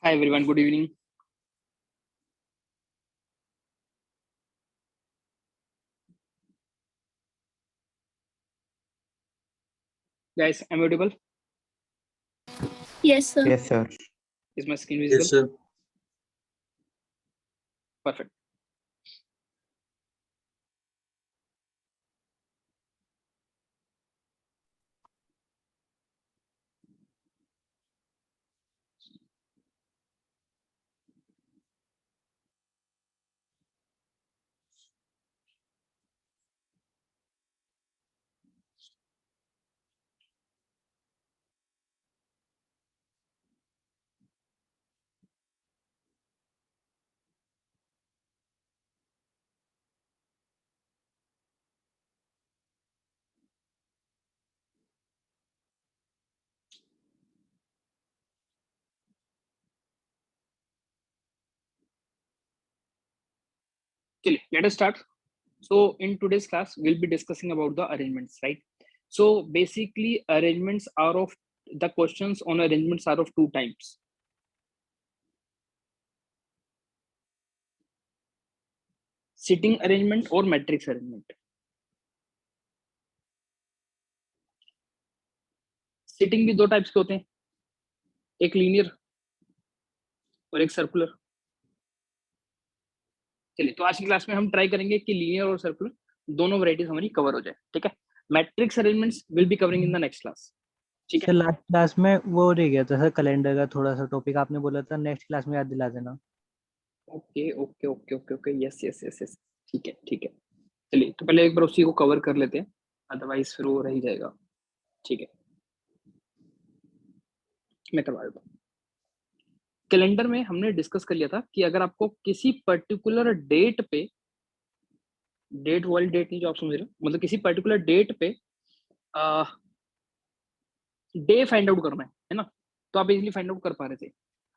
Hi everyone, good evening. Guys, am I audible? Yes, sir. Yes, sir. Is my screen visible? Yes, sir. Perfect. Okay, let us start. So in today's class, we'll be discussing about the arrangements, right? So basically, arrangements are of the questions on arrangements are of two types. Sitting arrangement और matrix arrangement. Sitting भी दो types के होते हैं, एक linear और एक circular. चलिए, तो आज की क्लास में हम ट्राई करेंगे कि लीनियर और सर्कुलर दोनों वैरायटीज हमारी कवर हो जाए. ठीक है, matrix arrangements will be covering in the next class. ठीक है, सर लास्ट क्लास में वो रह गया था सर, कैलेंडर का थोड़ा सा टॉपिक आपने बोला था, नेक्स्ट क्लास में याद दिला देना. Okay okay okay okay okay, yes yes yes yes, ठीक है ठीक है. चलिए, तो पहले एक बार उसी को कवर कर लेते हैं, अदरवाइज फिर वो रह ही जाएगा. ठीक है, मैं करवा देता हूँ. कैलेंडर में हमने डिस्कस कर लिया था कि अगर आपको किसी पर्टिकुलर डेट पे, डेट वाली डेट नहीं जो आप समझ रहे हो, मतलब किसी पर्टिकुलर डेट पे डे फाइंड आउट करना है ना, तो आप इजीली फाइंड आउट कर पा रहे थे.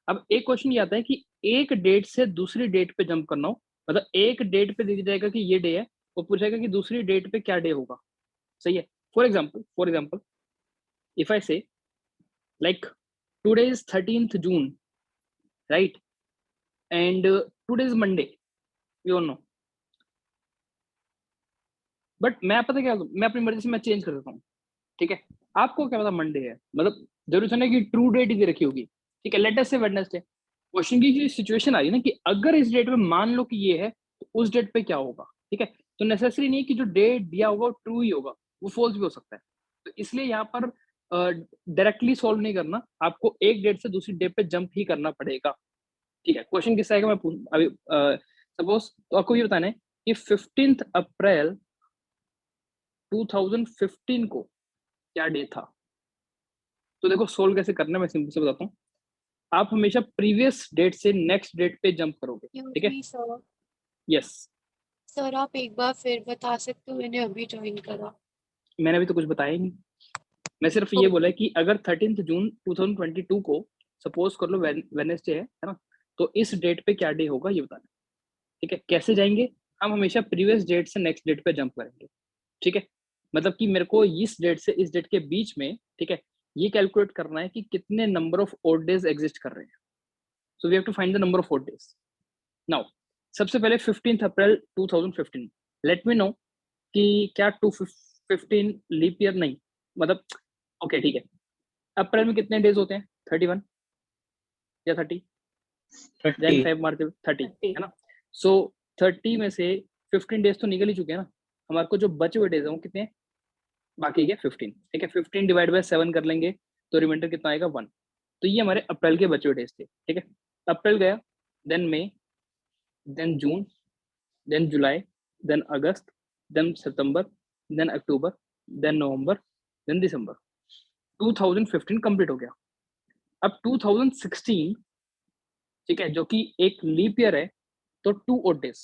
अब एक क्वेश्चन ये आता है कि एक डेट से दूसरी डेट पे जंप करना हो, मतलब एक डेट पे दे दिया जाएगा कि ये डे है, वो पूछेगा कि दूसरी डेट पे क्या डे होगा. सही है. फॉर एग्जाम्पल इफ आई से like today is 13th June, right, and today is Monday, you all know. But मैं पता क्या, मैं अपनी मर्जी से मैं चेंज कर देता हूँ. ठीक है, आपको क्या पता मंडे है, मतलब जरूरी नहीं कि ट्रू डेट ही दे रखी होगी. ठीक है, लेट अस से वेडनेसडे. क्वेश्चन की सिचुएशन आ रही है ना कि अगर इस डेट पे मान लो कि ये है, तो उस डेट पे क्या होगा. ठीक है, तो नेसेसरी नहीं कि जो डेट दिया होगा ट्रू ही होगा, वो फॉल्स भी हो सकता है. तो इसलिए यहाँ पर डायरेक्टली सॉल्व नहीं करना, आपको एक डेट से दूसरी डेट पे जंप ही करना पड़ेगा. ठीक है, क्वेश्चन किसका आएगा, मैं अभी सपोज तो आपको ये बताना है कि 15 अप्रैल 2015 को क्या डे था. तो देखो सोल्व कैसे करना है, मैं सिंपल से बताता हूँ. आप हमेशा प्रीवियस डेट से नेक्स्ट डेट पे जंप करोगे. ठीक है, सर यस. सर आप एक बार फिर बता सकते हो, मैंने अभी ज्वाइन करा. मैंने अभी तो कुछ बताया ही नहीं, मैं सिर्फ ये बोला कि अगर 13th June 2022 को सपोज कर लो वेडनेसडे है ना, तो इस डेट पे क्या डे होगा ये बताना. ठीक है, कैसे जाएंगे, हम हमेशा प्रीवियस डेट से नेक्स्ट डेट पे जंप करेंगे. ठीक है, मतलब कि मेरे को इस डेट से इस डेट के बीच में, ठीक है, ये कैलकुलेट करना है कि कितने number of odd days exist कर रहे हैं. So we have to find the number of odd days. Now सबसे पहले 15 अप्रैल 2015, लेट मी नो कि क्या 215 लीप ईयर नहीं, मतलब ओके ठीक है, अप्रैल में कितने डेज होते हैं, 31 या 30, देन 5 मार्च 30 है ना. सो 30 में से 15 डेज तो निकल ही चुके हैं ना, हमारे को जो बचे हुए डेज हैं वो कितने हैं, बाकी के 15. ठीक है, 15 डिवाइड बाय 7 कर लेंगे तो रिमाइंडर कितना आएगा, 1. तो ये हमारे अप्रैल के बचे हुए डेज थे. ठीक है, अप्रैल गया, देन मई, देन जून, देन जुलाई, देन अगस्त, देन सितंबर, देन अक्टूबर, देन नवंबर, देन दिसंबर. 2015 कंप्लीट हो गया. अब 2016, ठीक है, जो कि एक लीप ईयर है, तो 2 odd days,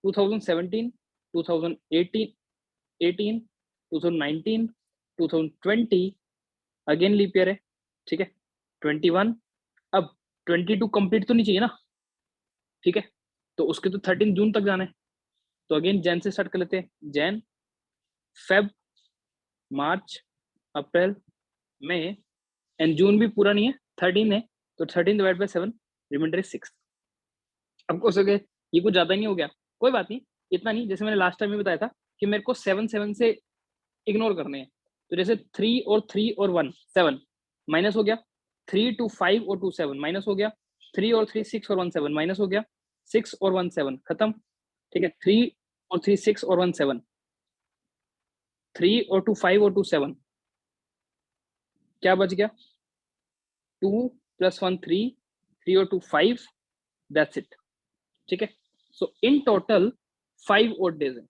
2017, 2018, 18, 2019, 2020 again leap year है. ठीक है, 21, अब 22 कंप्लीट तो नहीं चाहिए ना. ठीक है, तो उसके तो 13 जून तक जाना है, तो अगेन जैन से स्टार्ट कर लेते हैं. Jan, Feb, March, April, May, and June भी पूरा नहीं है, 13 है, तो 13 डिवाइड बाय 7 रिमाइंडर इज 6। अब हो सके ये कुछ ज्यादा नहीं हो गया, कोई बात नहीं, इतना नहीं, जैसे मैंने लास्ट टाइम में बताया था कि मेरे को 7 से इग्नोर करने हैं, तो जैसे 3 और 3 और 1 7 माइनस हो गया, 3 to 5 और 2 7 माइनस हो गया, 3 और 3 6 और 1 7 माइनस हो गया, 6 और 1 7 खत्म, ठीक है, 3 और 3 6 और 1 7, 3 और 2 5 और 2 7, क्या बच गया, 2 + 1 3, 3 और 2 5, दैट्स इट, ठीक है। सो इन टोटल 5 और डेज है,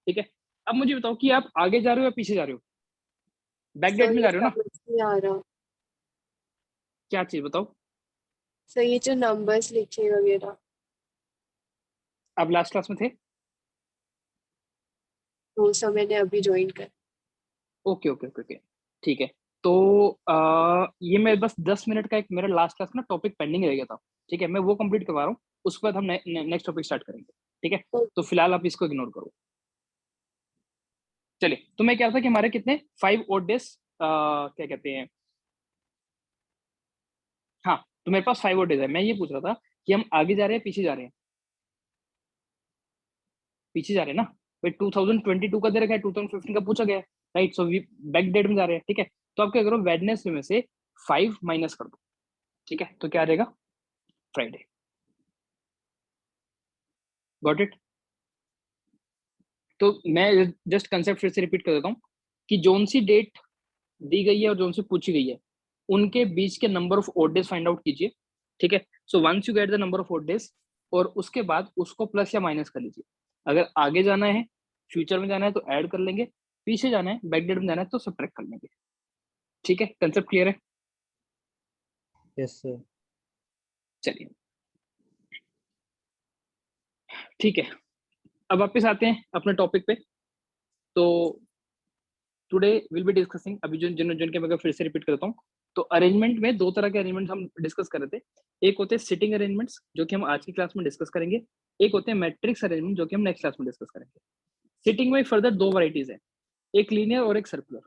ठीक है। अब मुझे बताओ कि आप आगे जा रहे हो या पीछे जा रहे हो, बैक डेट सर में ये जा रहे हो ना, समझ नहीं आ रहा। क्या चीज बताओ। सर ये जो नंबर्स लिखे वगैरह, आप लास्ट क्लास में थे, वो सब मैंने अभी ज्वाइन कर। ओके ओके ओके ओके, ठीक है। तो ये मैं बस 10 मिनट का एक मेरा लास्ट क्लास में टॉपिक पेंडिंग रह गया था, ठीक है, मैं वो कंप्लीट करवा रहा हूँ, उसके बाद हम नेक्स्ट टॉपिक स्टार्ट करेंगे, ठीक है। तो फिलहाल आप इसको इग्नोर करो। चलिए, तो मैं कह रहा था कि हमारे कितने 5 और डेज क्या कहते हैं, हाँ, तो मेरे पास 5 और डेज है। मैं ये पूछ रहा था कि हम आगे जा रहे हैं पीछे जा रहे हैं, पीछे जा रहे हैं ना भाई, 2022 का दे रखा है, 2015 का पूछा गया है, right, so we back date में जा रहे हैं, ठीक है। तो आप क्या करो, वेडनेसडे में से 5 माइनस कर दो, ठीक है, तो क्या रहेगा, फ्राइडे, गॉट इट। तो मैं जस्ट कंसेप्ट फिर से रिपीट कर देता हूँ कि जोन सी डेट दी गई है और जोन सी पूछी गई है, उनके बीच के number of odd days find out कीजिए, ठीक है। So once you get the number of odd days, और उसके बाद उसको प्लस या माइनस कर लीजिए। अगर आगे जाना है, फ्यूचर में जाना है तो ऐड कर लेंगे, पीछे जाना है, बैक डेट में जाना है तो सब्ट्रैक्ट कर लेंगे, ठीक है। कंसेप्ट क्लियर है? Yes sir. चलिए, ठीक है, अब वापस आते हैं अपने टॉपिक पे। तो टुडे विल बी डिस्कसिंग, अभी जो जिनके मैं फिर से रिपीट करता हूँ, तो अरेंजमेंट में दो तरह के अरेंजमेंट हम डिस्कस कर रहे थे। एक होते हैं सिटिंग अरेंजमेंट्स, जो कि हम आज की क्लास में डिस्कस करेंगे। एक होते हैं मैट्रिक्स अरेंजमेंट, जो कि हम नेक्स्ट क्लास में डिस्कस करेंगे। सिटिंग में फर्दर दो वैरायटीज है, एक लीनियर और एक सर्कुलर।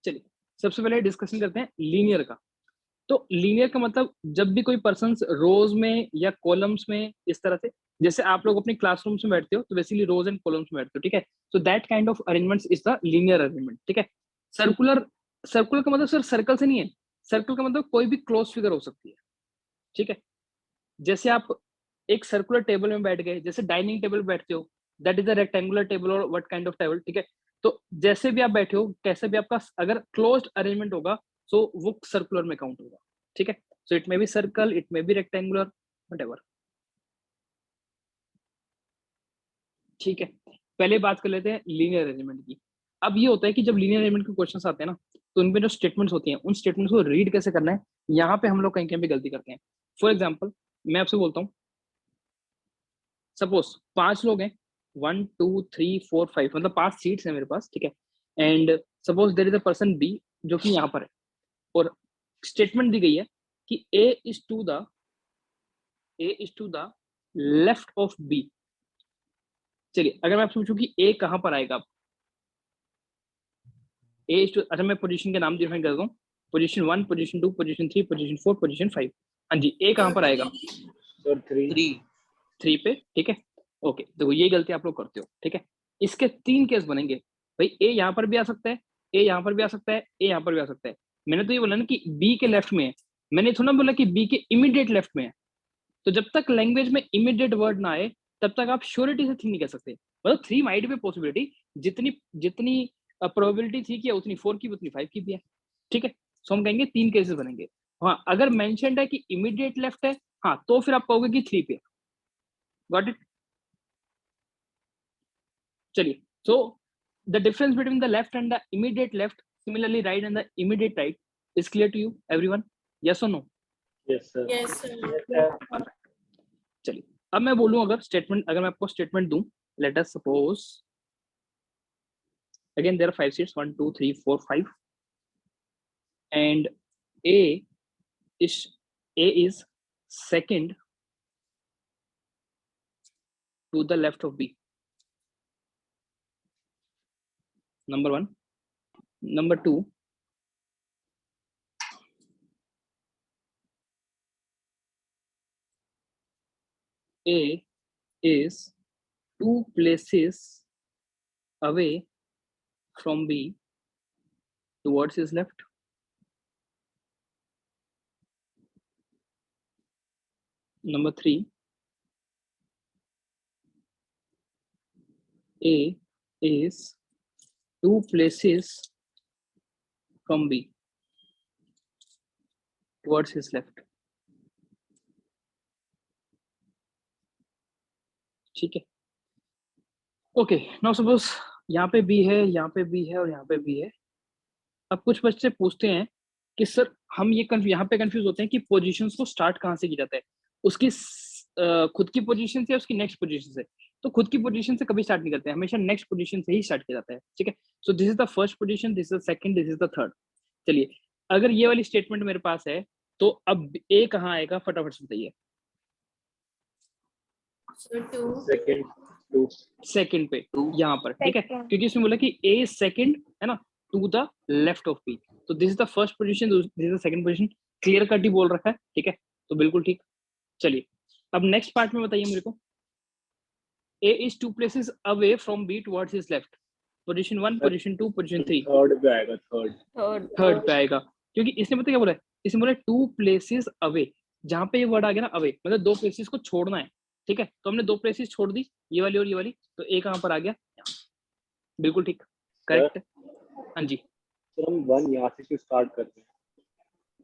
चलिए, सबसे पहले डिस्कशन करते हैं लीनियर का। तो लीनियर का मतलब जब भी कोई पर्सन रोज में या कॉलम्स में, इस तरह से, जैसे आप लोग अपने क्लासरूम्स में बैठते हो तो बेसिकली रोज एंड कॉलम्स में बैठते हो, ठीक है। So that kind of arrangement is the linear arrangement, ठीक है। सर्कुलर, सर्कुलर का मतलब सर सर्कल से नहीं है, सर्कल का मतलब कोई भी क्लोज फिगर हो सकती है, ठीक है। जैसे आप एक सर्कुलर टेबल में बैठ गए, जैसे डाइनिंग टेबल बैठते हो, that is a rectangular table और व्हाट काइंड ऑफ टेबल, ठीक है। तो जैसे भी आप बैठे हो, कैसे भी आपका अगर क्लोज्ड अरेंजमेंट होगा, सो वो सर्कुलर में काउंट होगा, ठीक है। So it may be circle, it may be rectangular, whatever, ठीक है। पहले बात कर लेते हैं लीनियर अरेंजमेंट की। अब ये होता है कि जब लीनियर अरेंजमेंट के क्वेश्चंस आते हैं ना, तो उनपे जो स्टेटमेंट्स होती हैं, उन स्टेटमेंट्स को रीड कैसे करना है, यहाँ पे हम लोग कहीं कहीं भी गलती करते हैं। फॉर एग्जाम्पल, मैं आपसे बोलता हूँ, सपोज 5 लोग हैं, 1 2 3 4 5, मतलब 5 सीट्स हैं मेरे पास, ठीक है। And suppose there is a person B, जो कि यहाँ पर है, और स्टेटमेंट दी गई है कि A is to the left of B. चलिए, अगर मैं आपसे पूछूं कि ए कहाँ पर आएगा, ए इज टू, अच्छा मैं पोजीशन के नाम डिफाइन कर दूं, position 1, position 2, position 3, position 4, position 5। हाँ जी, ए कहाँ पर आएगा, सर 3। 3 पे, ठीक है। ओके, देखो ये गलती आप लोग करते हो, ठीक है। इसके 3 केस बनेंगे भाई, ए यहाँ पर भी आ सकता है, ए यहाँ पर भी आ सकता है, ए यहाँ पर भी आ सकता है। मैंने तो ये बोला ना कि बी के लेफ्ट में है, मैंने थोड़ा बोला कि बी के इमीडिएट लेफ्ट में है। तो जब तक लैंग्वेज में इमीडिएट वर्ड ना आए, तब तक आप श्योरिटी से 3 नहीं कह सकते। मतलब 3 माइट बी पॉसिबिलिटी, जितनी जितनी प्रोबेबिलिटी थी कि उतनी 4 की उतनी 5 की भी है, ठीक है। सो हम कहेंगे 3 केसेस बनेंगे। हाँ, अगर मेंशन्ड है कि इमीडिएट लेफ्ट है, हाँ, तो फिर आप कहोगे कि 3 पे। Got it? चलिए, so the difference between the left and the immediate left, similarly right and the immediate right, is clear to you everyone? Yes or no? Yes sir. Yes sir. Perfect. चलिए, अब मैं बोलूं, अगर statement, अगर मैं आपको statement दूं, let us suppose again there are 5 seats, 1 2 3 4 5, and a is a is second to the left of b, number 1, Number 2, A is 2 places away from B towards his left. Number 3, A is 2 places from B towards his left. ठीक है, okay. Now suppose यहाँ पे B है, यहाँ पे B है और यहाँ पे बी है। अब कुछ बच्चे पूछते हैं कि सर हम ये यहाँ पे कंफ्यूज होते हैं कि पोजीशंस को स्टार्ट कहाँ से की जाता है, उसकी खुद की पोजीशन से या उसकी नेक्स्ट पोजीशन से। तो खुद की पोजीशन से कभी स्टार्ट नहीं करते हैं, हमेशा नेक्स्ट पोजीशन से ही स्टार्ट किया जाता है, ठीक है। So this is the first position, this is the second, this is the third. चलिए, अगर ये वाली स्टेटमेंट मेरे पास है तो अब ए कहाँ आएगा, फटाफट से बताइए। सेकंड पे, यहाँ पर, ठीक है, क्योंकि इसमें बोला कि ए सेकंड है ना, to the left of B. तो this is the first position, this is the second position. Clear cut ही बोल रखा है, ठीक है, तो बिल्कुल ठीक। चलिए, अब नेक्स्ट पार्ट में बताइए मेरे को। A is 2 places away from B towards his left. Position 1, position 2, position 3। Third पे आएगा, थर्ड पे आएगा, क्योंकि इसने पता क्या बोला है, इसने बोला 2 places अवे। जहां पे ये वर्ड आ गया ना अवे, मतलब 2 places को छोड़ना है, ठीक है। तो हमने 2 places छोड़ दी, ये वाली और ये वाली, तो ए कहां पर आ गया, बिल्कुल ठीक, करेक्ट। हाँ जी सर, हम 1 यहाँ से क्यों स्टार्ट करते हैं?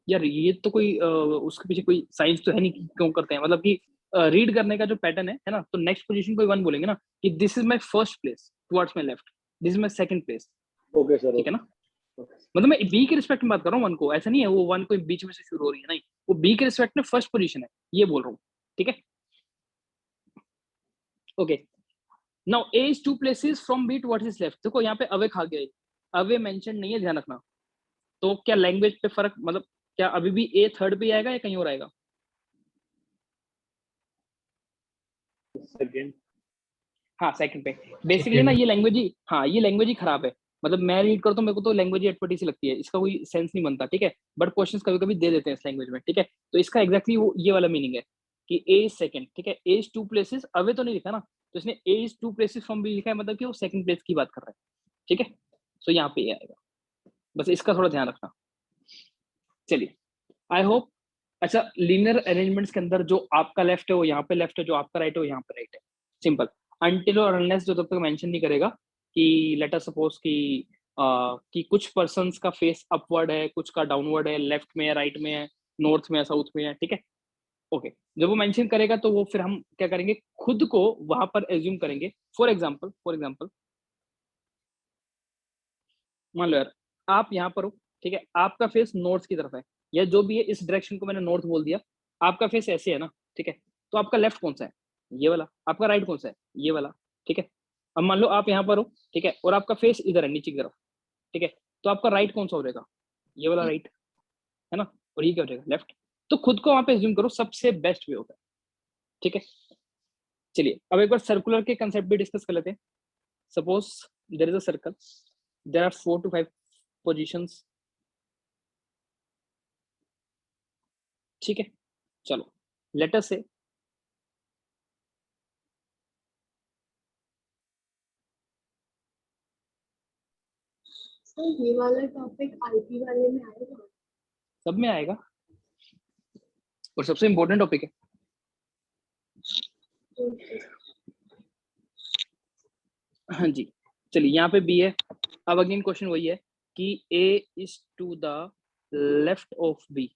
यार, ये तो कोई उसके पीछे कोई साइंस तो है नहीं कि क्यों करते हैं, मतलब कि रीड करने का जो पैटर्न है ना, तो नेक्स्ट पोजीशन को 1 बोलेंगे ना, कि this is my first place towards my left, this is my second place. Okay sir, ठीक है ना, मतलब मैं बी के रिस्पेक्ट में बात कर रहा हूँ 1 को, ऐसा नहीं है वो 1 कोई बीच में से शुरू हो रही है, नहीं, वो बी के रिस्पेक्ट में फर्स्ट पोजीशन है, ये बोल रहा हूँ, ठीक है। Okay, now A is 2 places from B towards his left. देखो यहाँ पे अवे खा गया, अवे मेंशन नहीं है, ध्यान रखना। तो क्या लैंग्वेज पे फर्क, मतलब क्या अभी भी ए थर्ड पे आएगा या कहीं और आएगा? सेकंड। हाँ, सेकंड पे। बेसिकली ना ये लैंग्वेज ही, हाँ ये लैंग्वेज ही खराब है, मतलब मैं रीड करता हूँ, मेरे को तो लैंग्वेज ही अटपटी सी लगती है, इसका कोई सेंस नहीं बनता, ठीक है। बट क्वेश्चंस कभी कभी दे देते हैं इस लैंग्वेज में, ठीक है। तो इसका एग्जैक्टली वो ये वाला मीनिंग है कि ए इज सेकंड, ठीक है। ए इज 2 places अवे तो नहीं लिखा ना, तो इसने ए इज 2 places फ्रॉम बी लिखा है, मतलब कि वो सेकंड प्लेस की बात कर रहा है, ठीक है। सो यहाँ पे आएगा, बस इसका थोड़ा ध्यान रखना। चलिए, आई होप। अच्छा, लीनियर अरेंजमेंट्स के अंदर जो आपका लेफ्ट है वो यहाँ पे लेफ्ट है, जो आपका राइट है वो यहाँ पे राइट है, सिंपल। अनटिल और अनलेस जो तब तक मेंशन नहीं करेगा कि लेट अस सपोज कि कुछ पर्संस का फेस अपवर्ड है, कुछ का डाउनवर्ड है, लेफ्ट में है, राइट में है, नॉर्थ में है, साउथ में है, ठीक है। ओके, जब वो मेंशन करेगा तो वो फिर हम क्या करेंगे, खुद को वहां पर एज्यूम करेंगे। फॉर एग्जाम्पल मान लो यार, आप यहाँ पर हो, ठीक है, आपका फेस नॉर्थ की तरफ है, या जो भी है, इस डायरेक्शन को मैंने नॉर्थ बोल दिया, आपका फेस ऐसे है ना, ठीक है। तो आपका लेफ्ट कौन सा है, ये वाला। आपका राइट कौन सा है, ये वाला, ठीक है। अब मान लो आप यहाँ पर हो, ठीक है, और आपका फेस इधर है, नीचे की तरफ, ठीक है। तो आपका राइट कौन सा हो जाएगा, ये वाला राइट, है ना, और ये क्या हो जाएगा, लेफ्ट। तो खुद को वहां पे एज्यूम करो, सबसे बेस्ट वे होता है, ठीक है। चलिए, अब एक बार सर्कुलर के कंसेप्ट भी डिस्कस कर लेते हैं। Suppose there is a circle, there are 4 to 5 positions, ठीक है। चलो, लेट अस से सर ये वाला टॉपिक आईपी वाले में आएगा? सब में आएगा, और सबसे इम्पोर्टेंट टॉपिक है। हाँ जी, चलिए, यहाँ पे बी है। अब अगेन क्वेश्चन वही है कि A is to the left of B,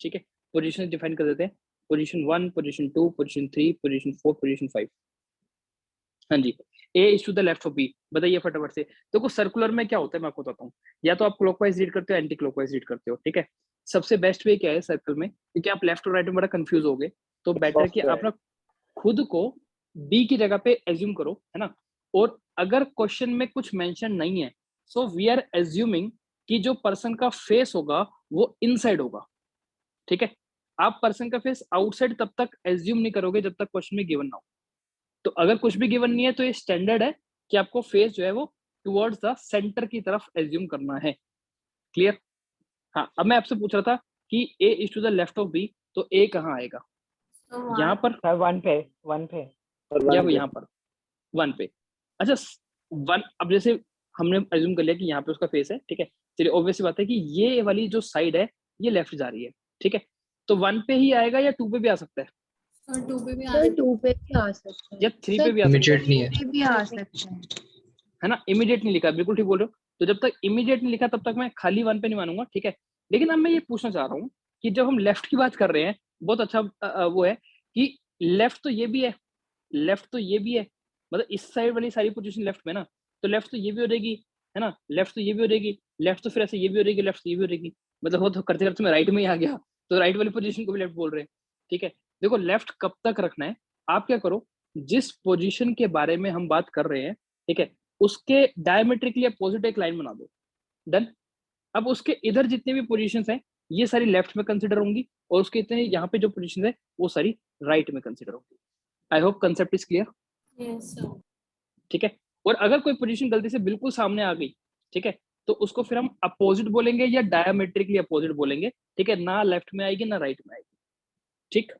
ठीक है। पोजीशन डिफाइन कर देते हैं, position 1, position 2, position 3, position 4, position 5। हाँ जी, A is to the left of B. बताइए फटाफट से। देखो सर्कुलर में क्या होता है मैं आपको बताता हूँ, या तो आप क्लॉकवाइज रीड करते हो, एंटी क्लॉकवाइज रीड करते हो, ठीक है। सबसे बेस्ट वे क्या है सर्कल में, क्योंकि आप लेफ्ट और राइट में बड़ा कंफ्यूज हो गए, तो बेटर कि आप ना खुद को बी की जगह पे एज्यूम करो, है ना। और अगर क्वेश्चन में कुछ मेंशन नहीं है, सो वी आर एज्यूमिंग कि जो पर्सन का फेस होगा वो इनसाइड होगा, ठीक है। आप पर्सन का फेस आउटसाइड तब तक एज्यूम नहीं करोगे जब तक क्वेश्चन में गिवन ना हो। तो अगर कुछ भी गिवन नहीं है तो ये स्टैंडर्ड है कि आपको फेस जो है वो टुवर्ड्स द सेंटर की तरफ एज्यूम करना है। क्लियर? हाँ, अब मैं आपसे पूछ रहा था कि A is to the left of B, तो ए कहाँ आएगा? यहाँ पर सर वन पे और या one पे। यहाँ पर 1 पे। अच्छा 1, अब जैसे हमने एज्यूम कर लिया कि यहाँ पे उसका फेस है, ठीक है, चलिए ऑब्वियस सी बात है कि ये वाली जो साइड है ये लेफ्ट जा रही है, ठीक है, तो 1 पे ही आएगा या 2 पे भी आ सकता है सर 2 पे भी आ सर सकता 2 पे भी आ सकता है, या 3 सर पे भी आ सकता इमीडिएट नहीं है। पे भी आ सकता है ना? इमीडिएट नहीं लिखा, बिल्कुल ठीक बोल रहे हो। तो जब तक इमीडिएट नहीं लिखा तब तक मैं खाली 1 पे नहीं मानूंगा, ठीक है। लेकिन अब मैं ये पूछना चाह रहा हूँ कि जब हम लेफ्ट की बात कर रहे हैं, बहुत अच्छा वो है कि लेफ्ट तो ये भी है, लेफ्ट तो ये भी है, मतलब इस साइड वाली सारी पोजीशन लेफ्ट में ना, तो लेफ्ट तो ये भी हो रहेगी, है ना, लेफ्ट तो ये भी हो रहेगी, लेफ्ट तो फिर ऐसे ये भी हो रहेगी, लेफ्ट तो ये भी हो रहेगी, मतलब वो तो करते करते मैं राइट में ही आ गया, तो राइट वाली पोजीशन को भी लेफ्ट बोल रहे हैं, ठीक है। देखो लेफ्ट कब तक रखना है, आप क्या करो, जिस पोजीशन के बारे में हम बात कर रहे हैं, ठीक है, उसके डायमेट्रिकली अपोजिट एक लाइन बना दो, डन। अब उसके इधर जितने भी पोजीशंस हैं ये सारी लेफ्ट में कंसिडर होंगी, और उसके इतने यहाँ पे जो पोजीशन है वो सारी राइट में कंसिडर होंगी। I hope concept is clear, yes sir. ठीक है। और अगर कोई पोजीशन गलती से बिल्कुल सामने आ गई, ठीक है, तो उसको फिर हम अपोजिट बोलेंगे या डायमेट्रिकली अपोजिट बोलेंगे, ठीक है, ना लेफ्ट में आएगी ना राइट में आएगी, ठीक।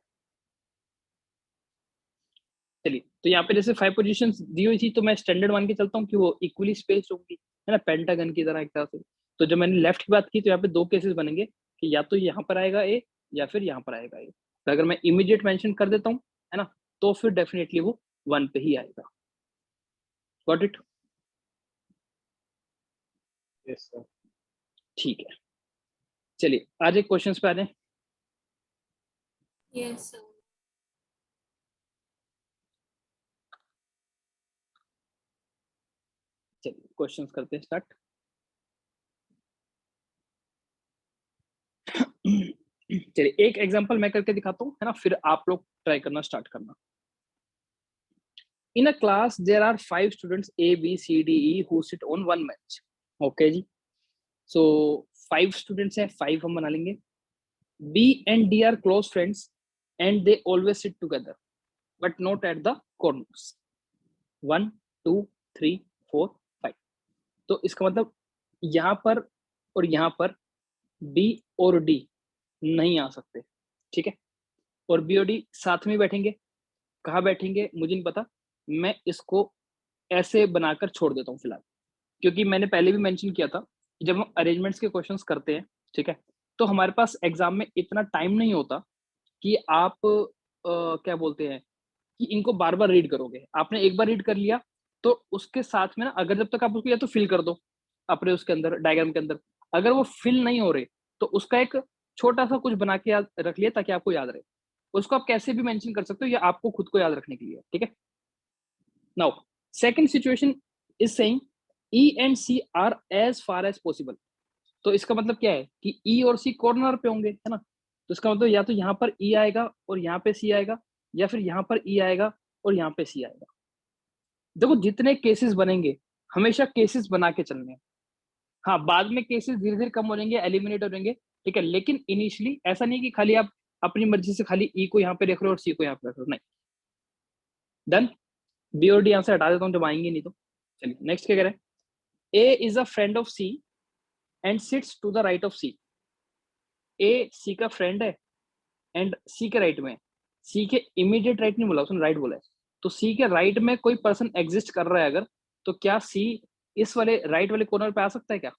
चलिए, तो यहाँ पे जैसे 5 पोजीशंस दी हुई थी, तो मैं स्टैंडर्ड मान के चलता हूँ कि वो इक्वली स्पेस्ड होंगी, है ना, पेंटागन की तरह एक तरह से। तो जब मैंने लेफ्ट की बात की तो यहाँ पे 2 केसेस बनेंगे कि या तो यहाँ पर आएगा ए या फिर यहाँ पर आएगा ए। तो अगर मैं इमीडिएट मेंशन कर देता हूँ, है ना, तो फिर डेफिनेटली वो 1 पे ही आएगा। Got it? Yes, sir. ठीक है, चलिए आज एक क्वेश्चंस पे आ जाएं। Yes sir. चलिए क्वेश्चंस करते हैं स्टार्ट। चलिए एक एग्जांपल मैं करके दिखाता हूँ, है ना, फिर आप लोग ट्राई करना स्टार्ट करना। In a class, there are 5 students A, B, C, D, E who sit on one bench. Okay ji. So 5 students हैं, 5 हम बना लेंगे. B and D are close friends and they always sit together, but not at the corners. 1, 2, 3, 4, 5. तो इसका मतलब यहाँ पर और यहाँ पर B और D नहीं आ सकते, ठीक है। और B और D साथ में बैठेंगे, कहाँ बैठेंगे मुझे नहीं पता, मैं इसको ऐसे बनाकर छोड़ देता हूँ फिलहाल, क्योंकि मैंने पहले भी मेंशन किया था कि जब हम अरेंजमेंट्स के क्वेश्चंस करते हैं, ठीक है, तो हमारे पास एग्जाम में इतना टाइम नहीं होता कि आप क्या बोलते हैं कि इनको बार बार रीड करोगे। आपने एक बार रीड कर लिया तो उसके साथ में ना, अगर जब तक आप उसको या तो फिल कर दो अपने उसके अंदर डायग्राम के अंदर, अगर वो फिल नहीं हो रहे तो उसका एक छोटा सा कुछ बना के याद रख लिया ताकि आपको याद रहे। उसको आप कैसे भी मेंशन कर सकते हो, या आपको खुद को याद रखने के लिए, ठीक है। Now second situation is saying E and C are as far as possible। तो इसका मतलब क्या है कि E और C कॉर्नर पे होंगे, है ना, तो इसका मतलब या तो यहाँ पर E आएगा और यहाँ पे C आएगा, या फिर यहाँ पर E आएगा और यहाँ पे C आएगा। देखो जितने केसेस बनेंगे हमेशा केसेस बना के चलने हैं। हाँ, बाद में केसेस धीरे धीरे कम हो जाएंगे, एलिमिनेट हो जाएंगे, ठीक है, लेकिन इनिशियली ऐसा नहीं कि खाली आप अपनी मर्जी से खाली E को यहाँ पे रख रहे हो और C को यहाँ पे रख रहे हो, नहीं। डन। B और D यहाँ से हटा देता हूँ जब आएंगे नहीं तो। चलिए नेक्स्ट क्या करें। A is a friend of C and sits to the right of C। A C का फ्रेंड है एंड C के राइट में, C के इमीडिएट राइट नहीं बोला उसने, राइट बोला है, तो C के राइट में कोई पर्सन एग्जिस्ट कर रहा है अगर, तो क्या C इस वाले राइट वाले कॉर्नर पे आ सकता है क्या?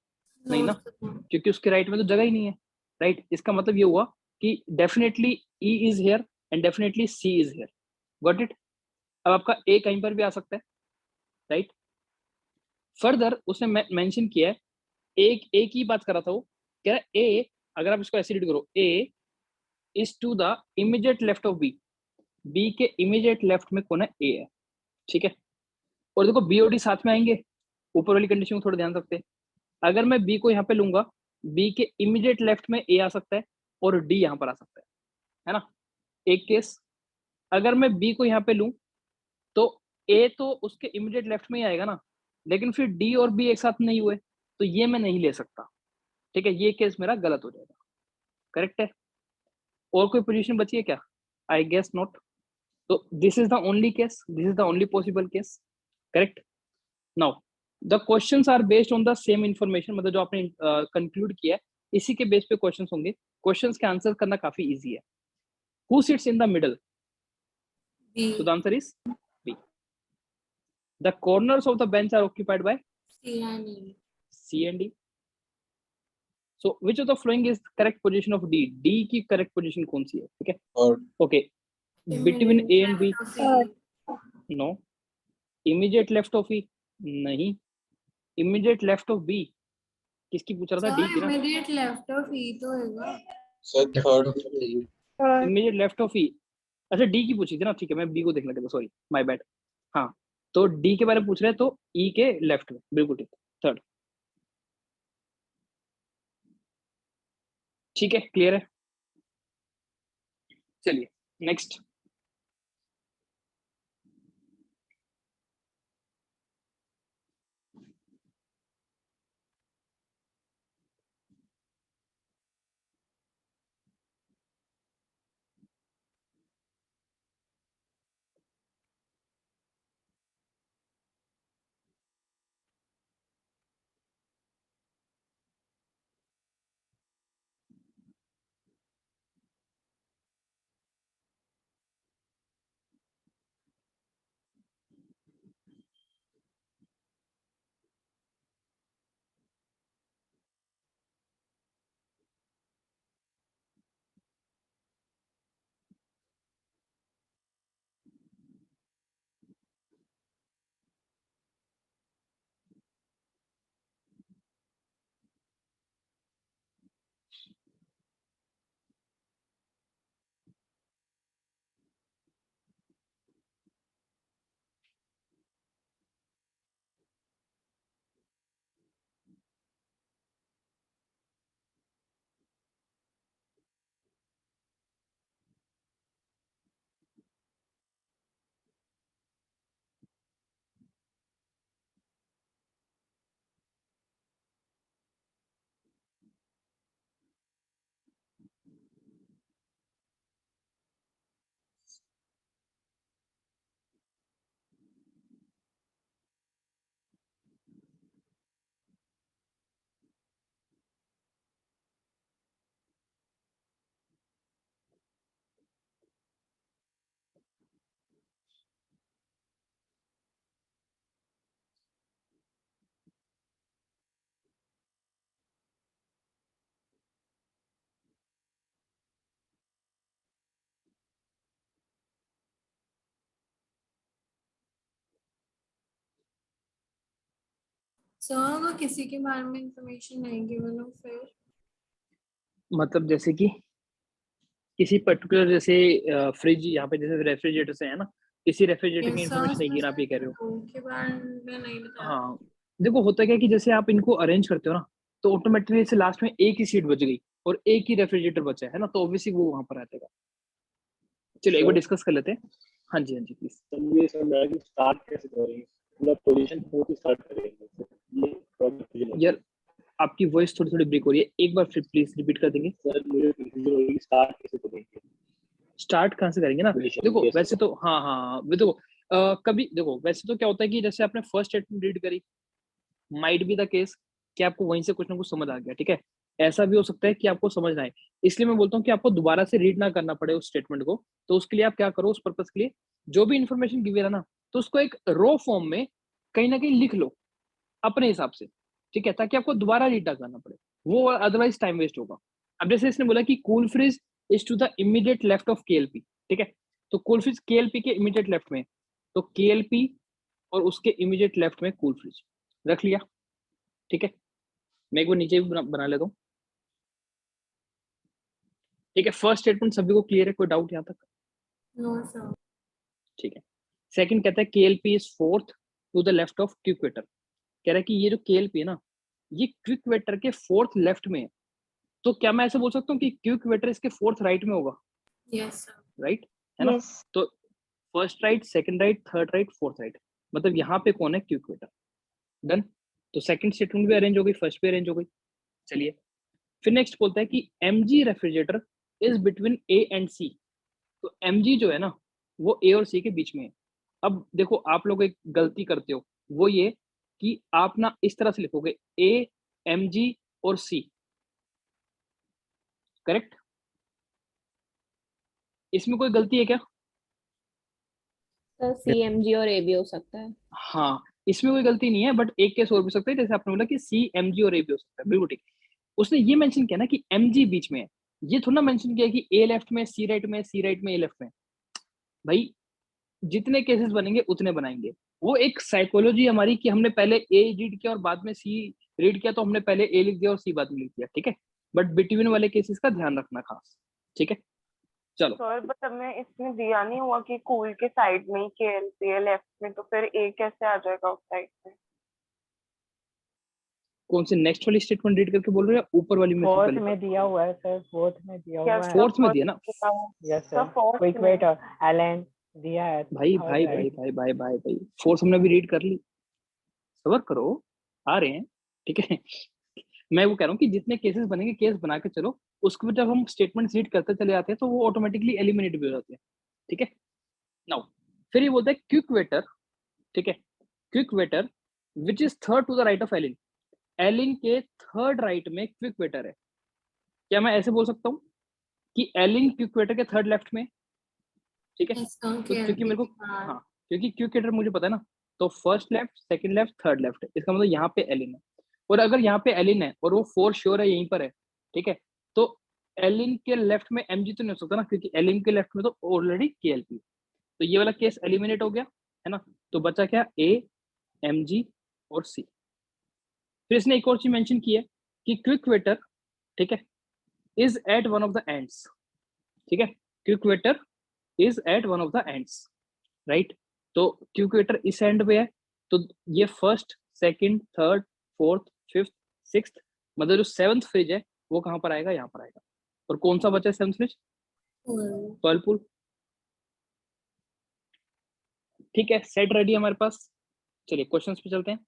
नहीं ना, क्योंकि उसके राइट में तो जगह ही नहीं है, राइट। इसका मतलब ये हुआ कि definitely E is here and definitely C is here. Got it? अब आपका A कहीं पर भी आ सकता है, राइट। फर्दर उसने मेंशन किया है, एक ही बात कर रहा था वो, कह रहा है A, अगर आप इसको ऐसे रीड करो, A is to the immediate left of B। B के इमीडिएट लेफ्ट में कौन है? A है, ठीक है। और देखो B और D साथ में आएंगे, ऊपर वाली कंडीशन को थोड़ा ध्यान रखते हैं। अगर मैं B को यहाँ पे लूंगा, B के इमीडिएट लेफ्ट में A आ सकता है और D यहाँ पर आ सकता है ना, एक केस। अगर मैं B को यहाँ पे लूं तो A तो उसके इमीडिएट लेफ्ट में ही आएगा ना, लेकिन फिर D और B एक साथ नहीं हुए तो ये मैं नहीं ले सकता, ठीक है, ये केस मेरा गलत हो जाएगा। करेक्ट है? और कोई पोजीशन बची है क्या? I guess not. तो this is the only case, this is the only possible case. Correct? Now the questions are based on the same information, मतलब जो आपने कंक्लूड किया है इसी के बेस पे क्वेश्चंस होंगे। क्वेश्चंस के आंसर करना काफी इजी है। Who sits in the middle? B. So the answer is B. The corners of the bench are occupied by C and E. C and D. So which of the following is correct position of D? D की correct position कौन सी है? ठीक है, okay. Between A and B? Immediate left of B. No. Immediate left of E? नहीं। Immediate left of B किसकी पूछ रहा था? डी Sir, की ना। immediate left of E तो होगा। Sir third immediate left of E, अच्छा डी की पूछी थी ना, ठीक है, मैं बी को देखने लगा, सॉरी माय बैड। हाँ, तो डी के बारे में पूछ रहे हैं, तो ई के लेफ्ट में, बिल्कुल ठीक, थर्ड। ठीक है, क्लियर है। चलिए नेक्स्ट। सर अगर किसी के बारे में इंफॉर्मेशन नहीं गिवन हो फिर मतलब जैसे कि किसी पर्टिकुलर, जैसे फ्रिज, यहाँ पे जैसे रेफ्रिजरेटर से है ना, किसी रेफ्रिजरेटर की इन्फॉर्मेशन नहीं गिवन, आप ये कह रहे हो? के बारे में नहीं बताया। हाँ, देखो होता क्या है कि जैसे आप इनको अरेंज करते हो ना, तो ऑटोमेटिकली से लास्ट में एक ही सीट बच गई और एक ही रेफ्रिजरेटर बचा है ना, तो ऑब्वियसली वो वहां पर आ जाएगा। चलो एक बार डिस्कस कर लेते हैं। हाँ जी, हाँ जी प्लीज। तो मुझे समझ आया कि स्टार्ट कैसे करेंगे, मतलब पोजीशन हो तो स्टार्ट करेंगे, ये प्रॉब्लम यार आपकी वॉइस थोड़ी थोड़ी ब्रेक हो रही है, एक बार फिर प्लीज रिपीट कर देंगे। सर मुझे कंफ्यूजन हो रही है स्टार्ट कैसे करेंगे। स्टार्ट कहाँ से करेंगे ना, Position देखो कैसे वैसे तो हाँ हाँ हाँ, देखो कभी देखो वैसे तो क्या होता है कि जैसे आपने फर्स्ट स्टेटमेंट रीड करी, माइट बी द केस कि आपको वहीं से कुछ ना कुछ समझ आ गया, ठीक है। ऐसा भी हो सकता है कि आपको समझ ना आए, इसलिए मैं बोलता हूँ कि आपको दोबारा से रीड ना करना पड़े उस स्टेटमेंट को। तो उसके लिए आप क्या करो, उस पर्पज के लिए जो भी इन्फॉर्मेशन गिवन है ना, तो उसको एक रो फॉर्म में कहीं ना कहीं लिख लो अपने हिसाब से, ठीक है, ताकि आपको दोबारा रीड ना करना पड़े, वो अदरवाइज टाइम वेस्ट होगा। अब जैसे इसने बोला कि Cool Fridge is to the immediate left of KLP, ठीक है, तो कूल फ्रिज केएलपी के इमीडिएट लेफ्ट में, तो केएलपी और उसके इमीडिएट लेफ्ट में कूल फ्रिज रख लिया, ठीक है। मैं एक बार नीचे भी बना लेता हूँ, ठीक है। फर्स्ट स्टेटमेंट सभी को क्लियर है, कोई डाउट यहाँ तक? No sir. ठीक है। सेकंड कहता है KLP is fourth to the left of Quick Waiter, कह रहा है कि ये जो केएलपी है ना, ये क्विक वेटर के फोर्थ लेफ्ट में है, तो क्या मैं ऐसे बोल सकता हूँ कि क्विक वेटर इसके फोर्थ राइट में होगा? Yes sir. राइट है ना? तो first right, second right, third right, fourth right, मतलब यहाँ पे कौन है? Quick waiter. डन। तो सेकंड स्टेटमेंट भी अरेंज हो गई, फर्स्ट भी अरेंज हो गई। चलिए फिर नेक्स्ट बोलता है कि MG refrigerator is between A and C, तो एमजी जो है ना वो ए और सी के बीच में है। अब देखो आप लोग एक गलती करते हो, वो ये कि आप ना इस तरह से लिखोगे ए, एम जी और सी, करेक्ट? इसमें कोई गलती है क्या? सर CMG और A भी हो सकता है। हाँ, इसमें कोई गलती नहीं है, बट एक केस और भी हो सकता है, जैसे आपने बोला कि सी, एम जी और ए भी हो सकता है, बिल्कुल ठीक। उसने ये मेंशन किया ना कि एम जी बीच में है, ये थोड़ा मेंशन किया कि ए लेफ्ट में, सी राइट में, सी राइट में, ए लेफ्ट में। भाई जितने केसेस बनेंगे उतने बनाएंगे, वो एक साइकोलॉजी हमारी कि हमने पहले ए रीड किया और बाद में सी रीड किया, तो हमने पहले ए लिख दिया और सी बाद में लिख दिया, ठीक है? बट बिटवीन वाले केसेस का ध्यान रखना खास, ठीक है? चलो, सर बट हमें इसमें दिया नहीं हुआ कि कूल के साइड में ही KLP है लेफ्ट में, तो फिर ए कैसे आ जाएगा उस साइड में? कौन से नेक्स्ट वाली स्टेटमेंट रीड करके बोल रहे हो या ऊपर वाली में? फोर्थ में दिया हुआ है सर, फोर्थ में दिया क्या हुआ है। फोर्थ में दिया ना? Yes sir sir, fourth quick में वेट एलन दिया है। भाई third भाई right। भाई भाई भाई भाई भाई फोर्थ हमने भी रीड कर ली, सबर करो, आ रहे हैं, ठीक है? मैं वो कह रहा हूँ कि जितने केसेस बनेंगे केस बना के चलो, उसके बाद जब हम स्टेटमेंट रीड करते चले जाते हैं तो वो ऑटोमेटिकली एलिमिनेट भी हो जाते हैं, ठीक है? नाउ फिर ये बोलता है क्विक वेटर, ठीक है? Quick Waiter which is third to the right of Elin, Elin के थर्ड राइट में क्विक वेटर है। क्या मैं ऐसे बोल सकता हूँ कि एलिन क्विक वेटर के थर्ड लेफ्ट में, ठीक है? Yes, sir, तो क्योंकि मेरे को KLP के बाद। हाँ, क्योंकि क्विक वेटर मुझे पता है ना, तो first left, second left, third left, इसका मतलब यहाँ पे एलिन है। और अगर यहाँ पे एलिन है और वो फोर श्योर है यहीं पर है, ठीक है, तो एलिन के लेफ्ट में एमजी तो नहीं हो सकता ना, क्योंकि एलिन के लेफ्ट में तो ऑलरेडी केएलपी, तो ये वाला केस एलिमिनेट हो गया, है ना? तो बचा क्या? ए, एमजी और सी। फिर इसने एक और चीज मेंशन की है कि क्विक वेटर, ठीक है, is at one of the ends, ठीक है? Quick Waiter is at one of the ends, right? तो क्विक वेटर इस एंड पे है, तो ये first, second, third, fourth, fifth, sixth, मतलब जो सेवंथ फ्रिज है वो कहां पर आएगा? यहाँ पर आएगा। और कौन सा बचा है सेवंथ फ्रिज? Cool. पर्लपूल, ठीक है? सेट रेडी हमारे पास। चलिए क्वेश्चंस पे चलते हैं।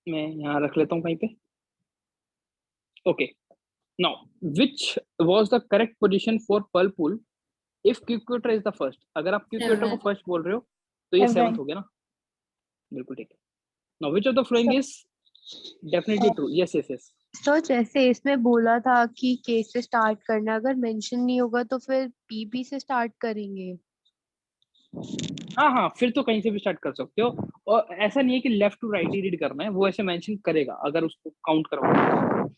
मैं यहाँ रख लेता हूँ कहीं पे। Okay, now which was the correct position for Pearlpool if Quick is the first? अगर आप क्विक को Seven. फर्स्ट बोल रहे हो तो ये सेवंथ हो गया ना, बिल्कुल ठीक है। Now which of the following is definitely true? Yes yes yes. तो जैसे इसमें बोला था कि के से स्टार्ट करना, अगर मेंशन नहीं होगा तो फिर पीबी से स्टार्ट करेंगे। हाँ हाँ, फिर तो कहीं से भी स्टार्ट कर सकते हो, और ऐसा नहीं है कि लेफ्ट टू राइट ही रीड करना है, वो ऐसे मेंशन करेगा अगर उसको काउंट करवाओ,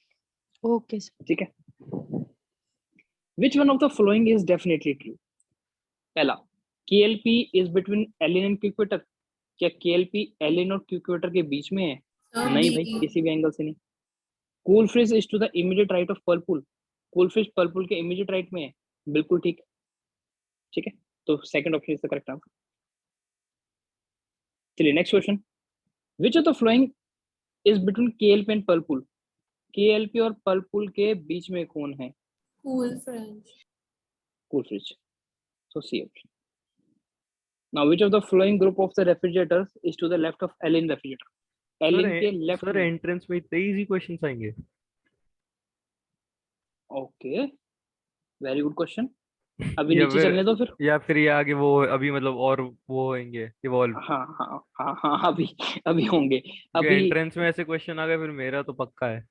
ओके सर। ठीक है? Which one of the following is definitely true? पहला, KLP is between Elin and Quick, क्या केएलपी एलिन और क्विक के बीच में है? Sir, नहीं भाई, B. किसी भी एंगल से नहीं। Cool Fridge is to the immediate right of Pearlpool, Cool Fridge Pearlpool के इमीडिएट राइट में है, बिल्कुल ठीक, ठीक है? तो second option is the correct answer. चलिए next question, which of the following is between KLP and Pearlpool? KLP और पर्लपूल के बीच में कौन है? Cool French. Cool Fridge, so C option. Now which of the following group of the refrigerators is to the left of Allen refrigerator? Allen के left sir में। Entrance में इतने इजी क्वेश्चंस आएंगे? Okay, very good question. अभी या नीचे फिर चलने दो फिर। या फिर ये आगे वो अभी मतलब और वो होंगे इवॉल्व? हाँ हाँ हाँ हाँ, अभी अभी होंगे अभी। एंट्रेंस में ऐसे क्वेश्चन आ गए फिर मेरा तो पक्का है।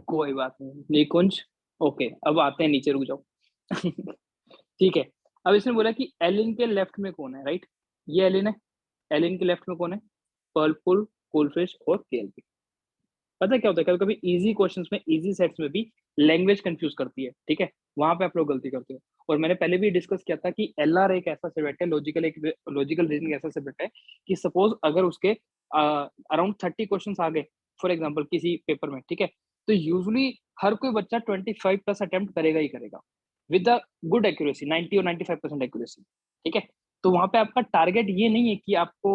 कोई बात नहीं निकुंज। ओके, अब आते हैं नीचे, रुक जाओ। ठीक है, अब इसने बोला कि एलिन के लेफ्ट में कौन है, राइट? ये एलिन है, एलिन के लेफ्ट में कौन है? पर्लपूल, कोलफिश और केएलपी। पता है क्या होता है, कभी कभी इजी क्वेश्चंस में, इजी सेट्स में भी लैंग्वेज कंफ्यूज करती है, ठीक है? वहां पे आप लोग गलती करते हो। और मैंने पहले भी डिस्कस किया था कि एलआर एक ऐसा सेट है, लॉजिकल रीजनिंग ऐसा सेट है कि सपोज अगर उसके अराउंड 30 क्वेश्चन आ गए फॉर एग्जाम्पल किसी पेपर में, ठीक है, तो यूजुअली हर कोई बच्चा 25 प्लस अटेम्प्ट करेगा ही करेगा विद द गुड एक्यूरेसी, 90 और 95% एक्यूरेसी, ठीक है? तो वहां पे आपका टारगेट ये नहीं है कि आपको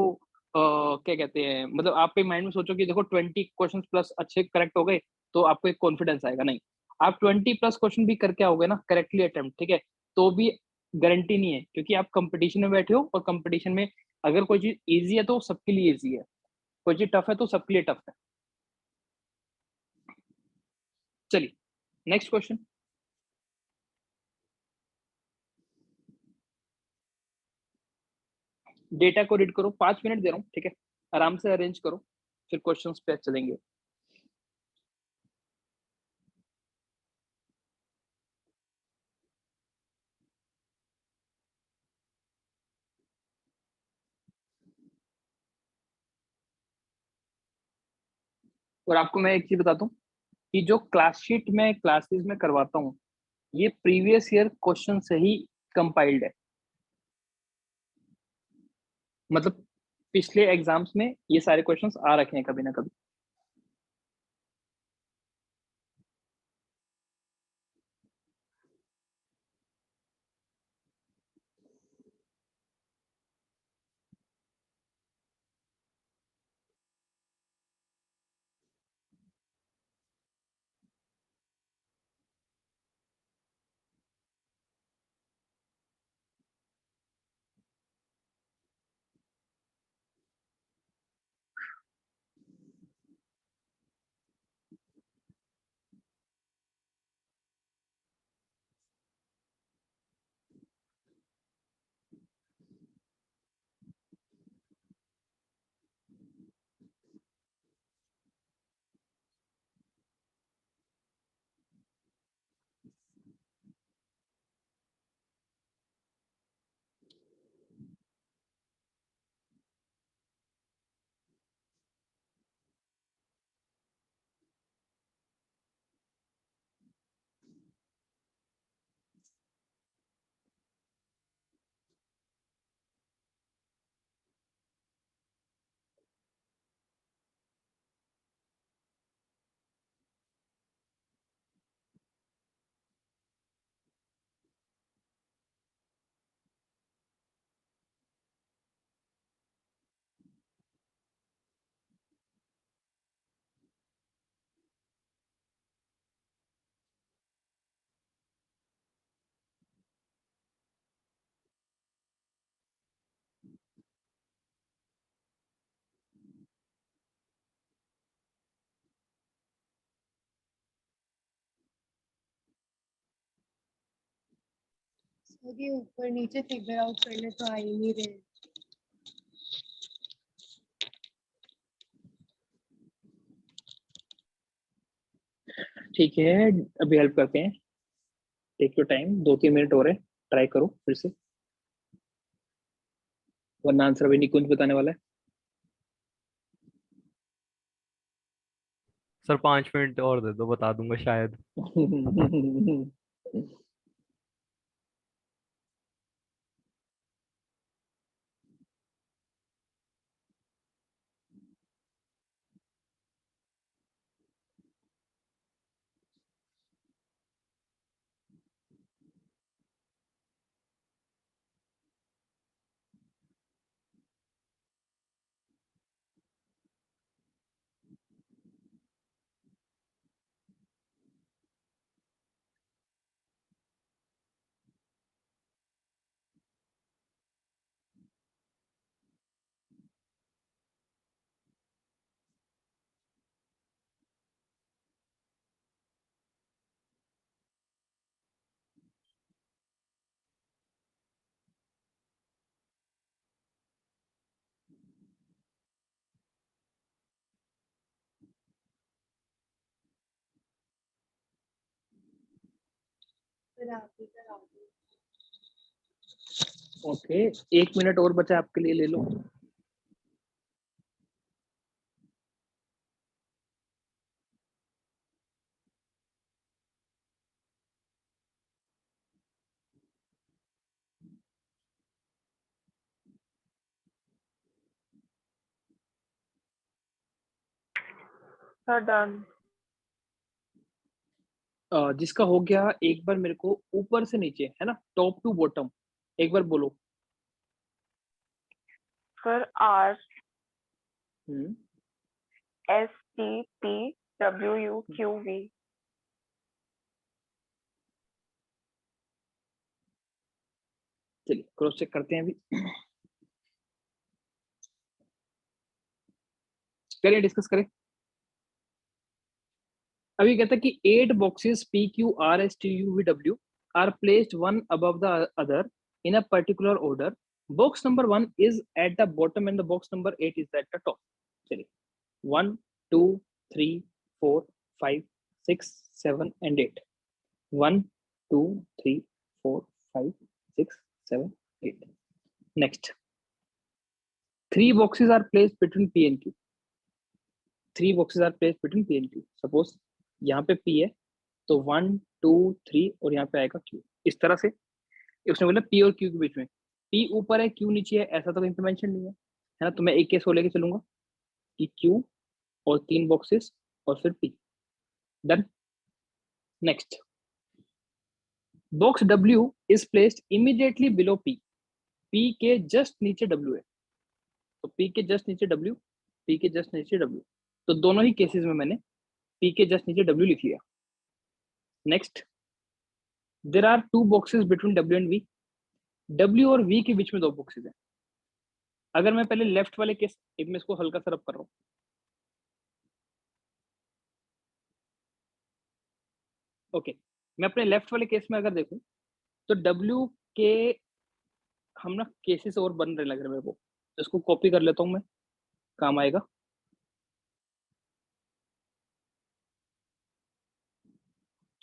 क्या कहते हैं, मतलब आप माइंड में सोचो कि देखो 20 क्वेश्चन प्लस अच्छे करेक्ट हो गए तो आपको एक कॉन्फिडेंस आएगा। नहीं, आप 20 प्लस क्वेश्चन भी करके आओगे ना करेक्टली अटेम्प्ट, ठीक है, तो भी गारंटी नहीं है, क्योंकि आप कंपटीशन में बैठे हो, और कंपटीशन में अगर कोई चीज इजी है तो सबके लिए इजी है, कोई चीज टफ है तो सबके लिए टफ है। चलिए नेक्स्ट क्वेश्चन, डेटा को रीड करो, 5 मिनट दे रहा हूँ, ठीक है, आराम से अरेंज करो, फिर क्वेश्चंस पे चलेंगे। और आपको मैं एक चीज बताता हूँ कि जो क्लास शीट में क्लासेस में करवाता हूँ, ये प्रीवियस ईयर क्वेश्चन से ही कंपाइल्ड है, मतलब पिछले एग्जाम्स में ये सारे क्वेश्चंस आ रखे हैं कभी ना कभी। सर ये ऊपर नीचे फिगर आउट करने तो आ ही नहीं रहे। ठीक है, अभी हेल्प करते हैं, टेक योर टाइम, 2-3 मिनट और है, ट्राई करो फिर से, वरना आंसर अभी निकुंज बताने वाला है। सर 5 मिनट और दे दो, बता दूंगा शायद। फिर आप ही करा दो। ओके, 1 मिनट और बचा आपके लिए, ले लो। Sir done. जिसका हो गया, एक बार मेरे को ऊपर से नीचे, है ना, टॉप टू बॉटम एक बार बोलो। Sir RSTPWUQV। चलिए क्रॉस चेक करते हैं अभी, करें, डिस्कस करें। अभी कहता है कि 8 boxes PQRSTUVW are placed one above the other in a particular order box number 1 is at the bottom and the box number 8 is eight the top. चलिए 1 2 3 4 5 6 7 and 8। 1 2 3 4 5 6 7 8। Next, 3 boxes are placed between P and Q। 3 boxes are placed between P and Q। Suppose यहाँ पे P है तो 1 2 3 और यहाँ पे आएगा Q। इस तरह से उसने बोला P और Q के बीच में, P ऊपर है Q नीचे है, ऐसा तो कहीं पे मेंशन नहीं है, है ना। तो मैं एक केस को लेके चलूंगा कि Q और 3 बॉक्सेस और फिर P। Done. Next, box W is placed immediately below P। P के जस्ट नीचे W है, तो P के जस्ट नीचे W, P के जस्ट नीचे W। तो दोनों ही केसेस में मैंने P के जस्ट नीचे W लिख लिया। Next, there are 2 boxes between W and V। W और V के बीच में 2 बॉक्सेस हैं। अगर मैं पहले लेफ्ट वाले केस, एक मैं इसको हल्का सा रब कर रहा हूँ, ओके मैं अपने लेफ्ट वाले केस में अगर देखूं तो W के हम ना केसेस और बन रहे लग रहे मेरे को, तो इसको कॉपी कर लेता हूं मैं, काम आएगा।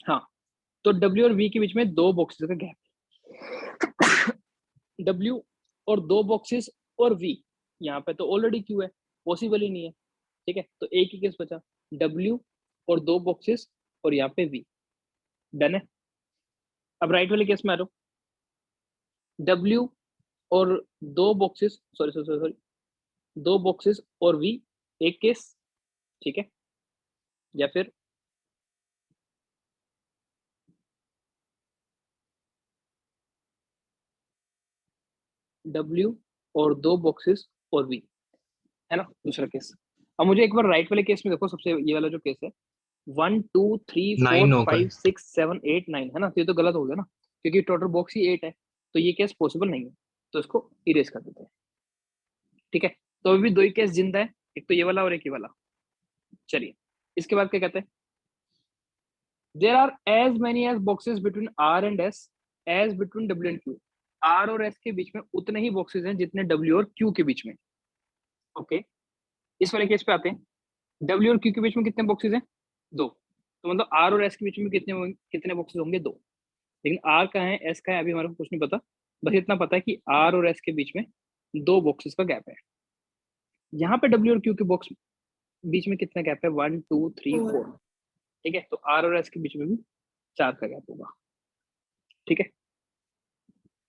हाँ, तो W और V के बीच में 2 बॉक्सेस का गैप। W और 2 बॉक्सेस और V, यहाँ पे तो ऑलरेडी Q है, पॉसिबल ही नहीं है, ठीक है। तो एक ही केस बचा, W और 2 बॉक्सेस और यहाँ पे V। डन है। अब राइट वाले केस में आ रहा हूँ, W और 2 बॉक्सेस, सॉरी 2 बॉक्सेस और V, एक केस, ठीक है। या फिर W और 2 बॉक्सेस और V, है ना, दूसरा केस। अब मुझे एक बार राइट वाले केस में देखो, सबसे ये वाला जो केस है 1 2 3 4 5 6 7 8 9, है ना। तो ये तो गलत हो गया ना, क्योंकि टोटल बॉक्स ही 8 है, तो ये केस पॉसिबल नहीं है, तो इसको इरेज कर देते हैं, ठीक है। तो अभी भी 2 ही केस जिंदा है, एक तो ये वाला और एक ये वाला। चलिए इसके बाद क्या कहते हैं, there are as many as boxes between R and S as between W and Q। R और S के बीच में उतने ही बॉक्सेस हैं जितने W और Q के बीच में। ओके, इस वाले केस पे आते हैं, W और Q के बीच में कितने बॉक्सेस हैं? 2। तो मतलब R और S के बीच में कितने बॉक्सेस होंगे? 2। लेकिन R कहाँ है, S कहाँ है, अभी हमारे को कुछ नहीं पता, बस इतना पता है कि R और S के बीच में 2 बॉक्सेस का गैप है। यहाँ पे W और Q के बॉक्स बीच में कितना गैप है? 1 2 3 4, ठीक है। तो R और S के बीच में भी 4 का गैप होगा, ठीक है।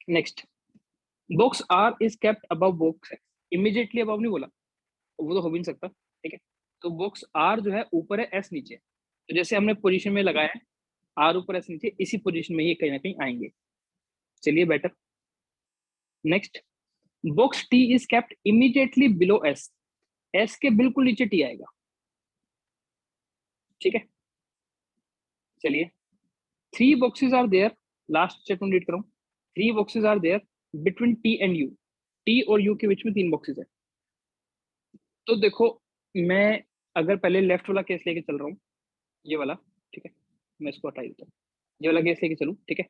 Next, box R is kept above box X। Immediately above नहीं बोला, वो तो हो भी नहीं सकता, ठीक है। तो बॉक्स R जो है ऊपर है, S नीचे, तो जैसे हमने पोजीशन में लगाया है R ऊपर S नीचे, इसी पोजीशन में ये कहीं ना कहीं आएंगे। चलिए better. Next, box T is kept immediately below S। S के बिल्कुल नीचे T आएगा, ठीक है। चलिए 3 boxes are there, last statement read करूं, 3 boxes are there between T and U। T और U के बीच में 3 बॉक्सेस है। तो देखो मैं अगर पहले लेफ्ट वाला केस लेके चल रहा हूँ, ये वाला, ठीक है, मैं इसको हटा देता हूँ, ये वाला केस लेके चलूँ, ठीक है।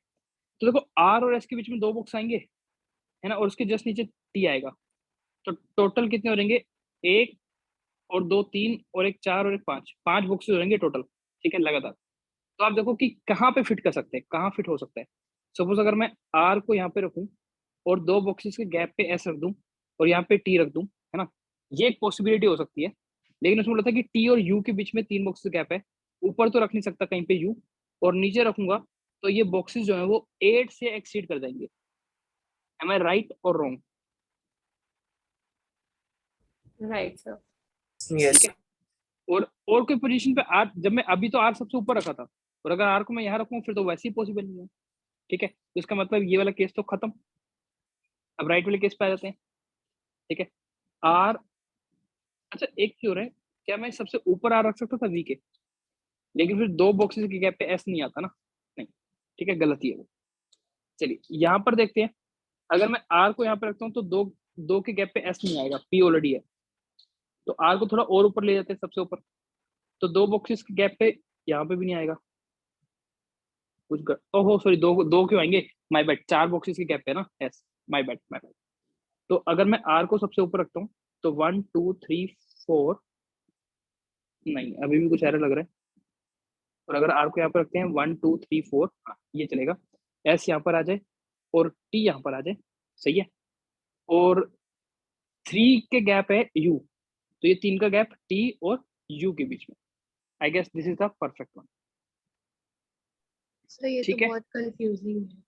तो देखो R और S के बीच में 2 बॉक्स आएंगे, है ना, और उसके जस्ट नीचे T आएगा। तो टोटल कितने हो जाएंगे? 1 और 2 3 और 1 4 और 1 5, 5 बॉक्सेस हो जाएंगे टोटल, ठीक है, लगातार। तो आप देखो कि कहाँ पे फिट कर सकते हैं, कहाँ फिट हो सकता है। सपोज अगर मैं R को यहाँ पे रखूँ और 2 बॉक्सेस के गैप पे S रख दूँ और यहाँ पे T रख दूँ, है ना, ये एक पॉसिबिलिटी हो सकती है। लेकिन उसमें बोला था कि T और U के बीच में 3 बॉक्सेस गैप है, ऊपर तो रख नहीं सकता कहीं पे U, और नीचे रखूंगा तो ये बॉक्सेस जो है वो 8 से एक्सीड कर जाएंगे। एम आई राइट और रॉन्ग? Right sir. Yes. और कोई पोजीशन पे R, जब मैं अभी तो R सबसे ऊपर रखा था, और अगर R को मैं यहाँ रखूँ फिर तो वैसे ही पॉसिबल नहीं है, ठीक है। तो इसका मतलब ये वाला केस तो खत्म। अब राइट वाले केस पे आ जाते हैं, ठीक है। R, अच्छा एक चीज हो रहा है, क्या मैं सबसे ऊपर R रख सकता था V के, लेकिन फिर 2 बॉक्सेस के गैप पे S नहीं आता ना, नहीं, ठीक है, गलती है वो। चलिए यहाँ पर देखते हैं, अगर मैं R को यहाँ पे रखता हूँ तो 2 के गैप पे S नहीं आएगा, P ऑलरेडी है, तो R को थोड़ा और ऊपर ले जाते हैं, सबसे ऊपर, तो 2 बॉक्सेस के गैप पे यहाँ पे भी नहीं आएगा कुछ ओहो सॉरी, 2 क्यों आएंगे, माय बैड, 4 बॉक्सेस के गैप पे ना S, माय बैड। तो अगर मैं आर को सबसे ऊपर रखता हूँ तो 1 2 3 4, नहीं अभी भी कुछ एरर लग रहा है। और अगर आर को यहाँ पर रखते हैं 1 2 3 4, हाँ ये चलेगा। एस यहाँ पर आ जाए और टी यहाँ पर आ जाए, सही है। और 3 के गैप है यू, तो ये 3 का गैप टी और यू के बीच में। I guess this is the perfect one. Sir ये तो ठीक है। बहुत कंफ्यूजिंग है।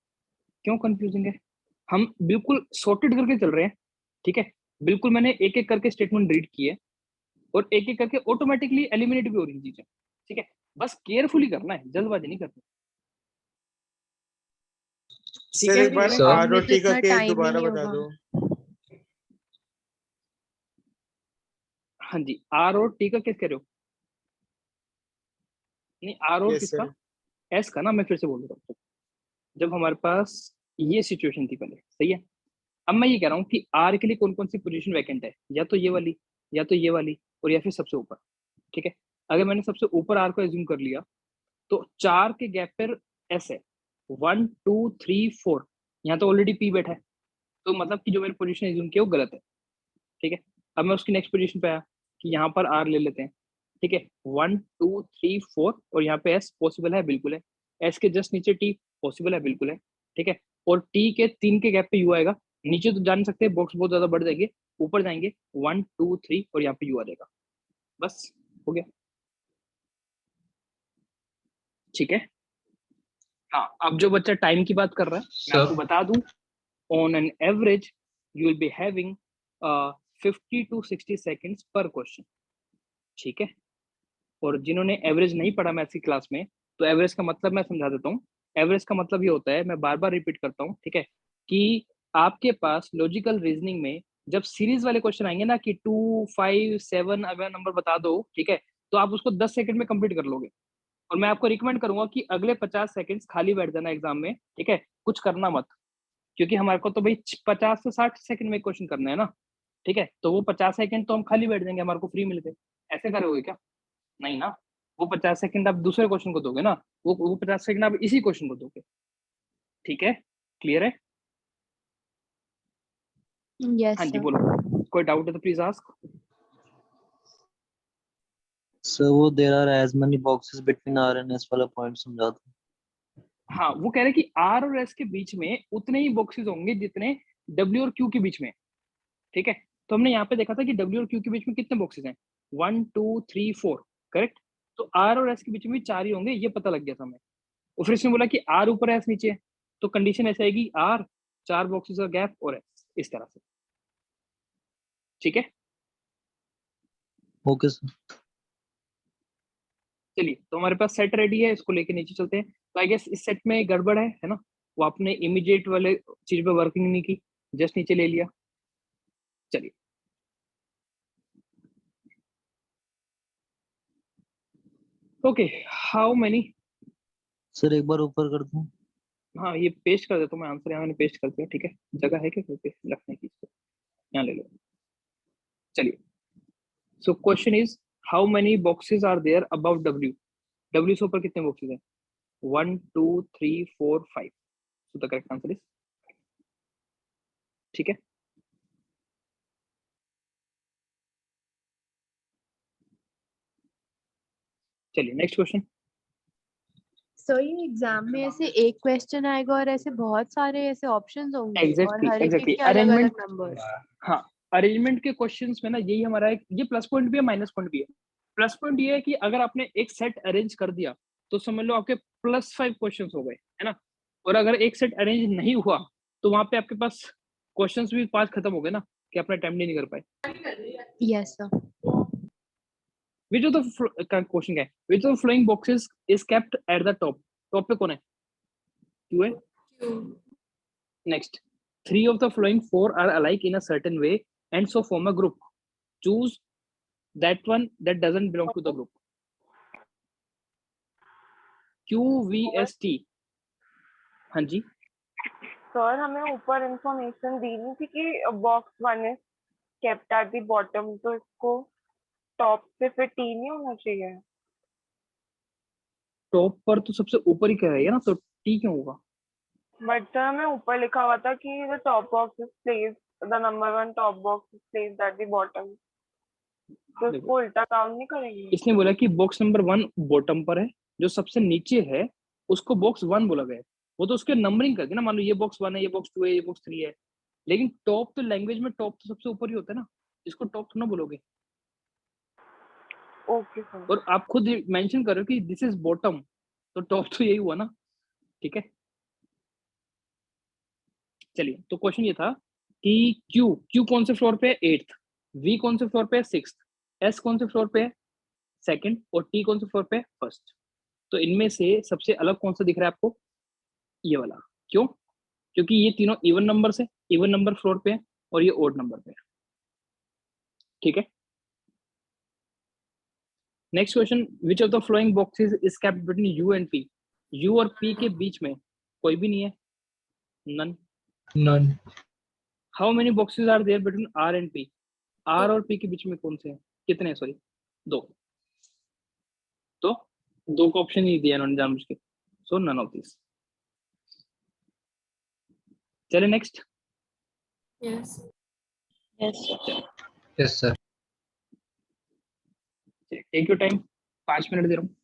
क्यों कंफ्यूजिंग है? हम बिल्कुल सॉर्टेड करके चल रहे हैं, ठीक है। बिल्कुल मैंने एक एक करके स्टेटमेंट रीड किए और एक एक करके ऑटोमेटिकली एलिमिनेट भी हो रही चीजें, ठीक है। बस केयरफुली करना है, जल्दबाजी नहीं करनी। ठीक सर है, एक बार clear है? आर और टी का इतना केस टाइम ही दोबारा नहीं बता होगा। दो। हाँ जी, आर और टी का केस कह रहे हो? नहीं, आर और यस किसका? सर। एस का ना, मैं फिर से बोल रहा हूँ। जब हमारे पास ये सिचुएशन थी पहले, सही है। अब मैं ये कह रहा हूँ कि आर के लिए कौन कौन सी पोजीशन वैकेंट है, या तो ये वाली, या तो ये वाली, और या फिर सबसे ऊपर, ठीक है। अगर मैंने सबसे ऊपर आर को एज्यूम कर लिया तो 4 के गैप पर एस है, 1 2 3 4, यहाँ तो ऑलरेडी पी बैठा है, तो मतलब कि जो मैंने पोजीशन एज्यूम किया वो गलत है, ठीक है। अब मैं उसकी नेक्स्ट पोजीशन पे आया कि यहाँ पर आर ले लेते हैं, ठीक है। 1 2 3 4 और यहाँ पे एस पॉसिबल है, बिल्कुल है। एस के जस्ट नीचे टी पॉसिबल है, बिल्कुल है, ठीक है। और टी के 3 के गैप पे यू आएगा। नीचे तो जान सकते हैं, बॉक्स बहुत ज्यादा बढ़ जाएंगे, ऊपर जाएंगे 1 2 3 और यहाँ पे यू आ जाएगा। बस हो गया, ठीक है। हाँ, अब जो बच्चा टाइम की बात कर रहा है, मैं आपको बता दूं, on an average you will be having 50 to 60 seconds पर क्वेश्चन, ठीक है। और जिन्होंने एवरेज नहीं पढ़ा मैथ्स की क्लास में, तो एवरेज का मतलब मैं समझा देता हूँ। एवरेज का मतलब ये होता है, मैं बार बार रिपीट करता हूँ, ठीक है, कि आपके पास लॉजिकल रीजनिंग में जब सीरीज वाले क्वेश्चन आएंगे ना कि 2 5 7 अगर नंबर बता दो, ठीक है, तो आप उसको 10 सेकंड में कंप्लीट कर लोगे। और मैं आपको रिकमेंड करूंगा कि अगले 50 सेकंड्स खाली बैठ जाना एग्जाम में, ठीक है, कुछ करना मत, क्योंकि हमारे को तो भाई 50 से 60 सेकंड में क्वेश्चन करना है ना, ठीक है। तो वो 50 सेकंड तो हम खाली बैठ जाएंगे, हमारे को फ्री मिल गए, ऐसे करोगे क्या? नहीं ना। वो 50 सेकंड आप दूसरे क्वेश्चन को दोगे ना, वो 50 सेकंड आप इसी क्वेश्चन को दोगे, ठीक है। क्लियर है? यस हाँ जी, सर। बोलो, कोई डाउट है तो प्लीज आस्क। सर वो there are as many boxes between R and S वाला पॉइंट समझा दो। हाँ, वो कह रहे हैं कि आर और एस के बीच में उतने ही बॉक्सेस होंगे जितने डब्ल्यू और क्यू के बीच में, ठीक है। तो हमने यहाँ पे देखा था कि डब्ल्यू और क्यू के बीच में कितने बॉक्सेस हैं, 1 2 3 4, करेक्ट। तो आर और एस के बीच में भी 4 ही होंगे, ये पता लग गया था हमें। और फिर इसने बोला कि आर ऊपर है, एस नीचे है, तो कंडीशन ऐसे आएगी, आर 4 बॉक्सेस का गैप और एस, इस तरह से, ठीक है। Okay sir. चलिए, तो हमारे पास सेट रेडी है, इसको लेके नीचे चलते हैं। तो आई गेस इस सेट में गड़बड़ है ना, वो आपने इमीडिएट वाले चीज पे वर्किंग नहीं की, जस्ट नीचे ले लिया। चलिए, ओके, हाउ मेनी, सर एक बार ऊपर कर दूं? हाँ ये पेस्ट कर देता हूँ मैं, आंसर यहाँ मैंने पेस्ट कर दिया, ठीक है। जगह है क्या पे रखने की, इसको यहाँ ले लो। चलिए, so question is how many boxes are there above W, W से ऊपर कितने बॉक्सेस हैं? 1 2 3 4 5, so the correct answer is, ठीक है। चलिए नेक्स्ट क्वेश्चन। सर ये एग्जाम में ऐसे एक क्वेश्चन आएगा और ऐसे बहुत सारे ऐसे ऑप्शंस होंगे और एग्जैक्टली हर एक एग्जैक्टली, के अलग अरेंजमेंट, अलग नंबर्स। हाँ, अरेंजमेंट के क्वेश्चंस में ना यही हमारा एक, ये प्लस पॉइंट भी है माइनस पॉइंट भी है। प्लस पॉइंट ये है कि अगर आपने एक सेट अरेंज कर दिया तो समझ लो आपके +5 क्वेश्चंस हो गए, है ना। और अगर एक सेट अरेंज नहीं हुआ तो वहां पे आपके पास क्वेश्चंस भी 5 खत्म हो गए ना, कि आपने अटेम्प्ट नहीं कर पाए। Yes sir. Which of the question है, which of following boxes is kept at the top, top पे कौन है? क्यू है। Q. Next, 3 of the following 4 are alike in a certain way and so form a group. Choose that one that doesn't belong to the group. QVST, हाँ जी। Sir हमें ऊपर information दी नहीं थी कि box 1 is kept at the bottom, तो इसको top पे फिर टी नहीं होना चाहिए? टॉप पर तो सबसे ऊपर ही कह रही है ना, तो टी क्यों होगा? बट सर हमें ऊपर लिखा हुआ था कि the top box is placed the number one top box is placed at the bottom. तो देखो। इसको उल्टा काउंट नहीं करेंगे? इसने बोला कि बॉक्स नंबर 1 बॉटम पर है, जो सबसे नीचे है उसको बॉक्स 1 बोला गया है। वो तो उसके नंबरिंग करके ना, मान लो ये बॉक्स 1 है, ये बॉक्स 2 है, ये बॉक्स 3 है, लेकिन टॉप तो लैंग्वेज में टॉप तो सबसे ऊपर ही होता है ना, इसको टॉप तो ना बोलोगे। Okay sir. और आप खुद मेंशन कर रहे हो कि दिस इज बॉटम, तो टॉप तो यही हुआ ना, ठीक है। चलिए, तो क्वेश्चन ये था कि क्यू कौन से फ्लोर पे है? 8th, वी कौन से फ्लोर पे है? 6th, एस कौन से फ्लोर पे है? 2nd, और टी कौन से फ्लोर पे है? 1st। तो इनमें से सबसे अलग कौन सा दिख रहा है आपको? ये वाला। क्यों? क्योंकि ये तीनों इवन नंबर से, इवन नंबर फ्लोर पे है, और ये ओड नंबर पे है, ठीक है। Next question, which of the following boxes is kept between U and P? U और पी के बीच में कोई भी नहीं है, none. None. How many boxes are there between R and P? R और पी के बीच में कौन से हैं? कितने? सॉरी, 2। तो 2 का ऑप्शन ही दिया इन्होंने जानबूझ के, सो नन ऑफ दिस। चले next. Yes. Yes, sir. Take your time, 5 minute दे रहा हूँ।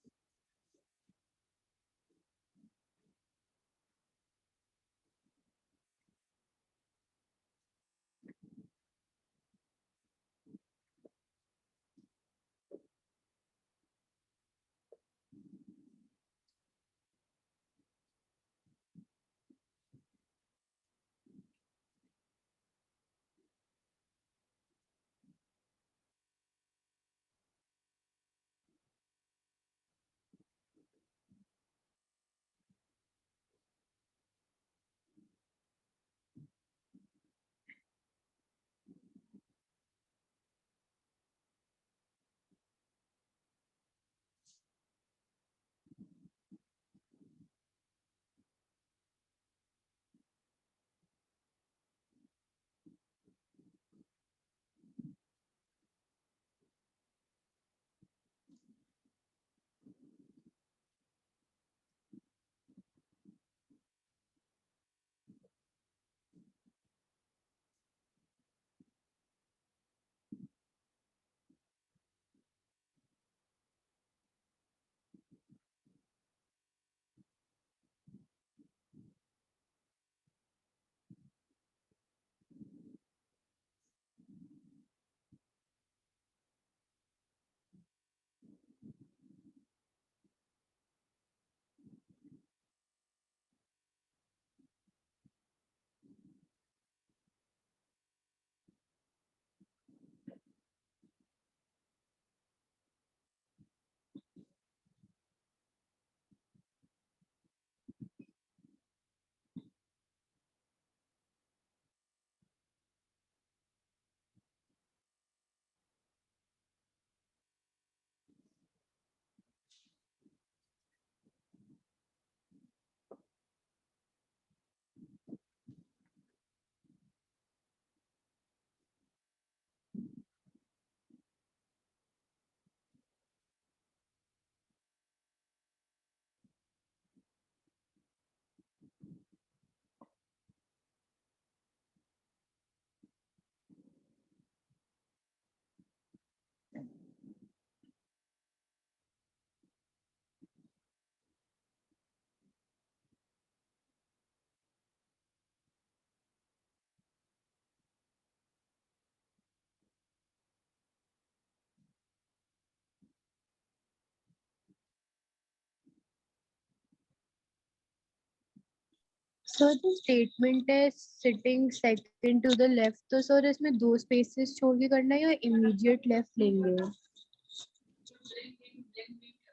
सर द स्टेटमेंट है sitting second to the left, तो सर इसमें 2 स्पेसेस छोड़ के करना है या इमीडिएट लेफ्ट लेंगे?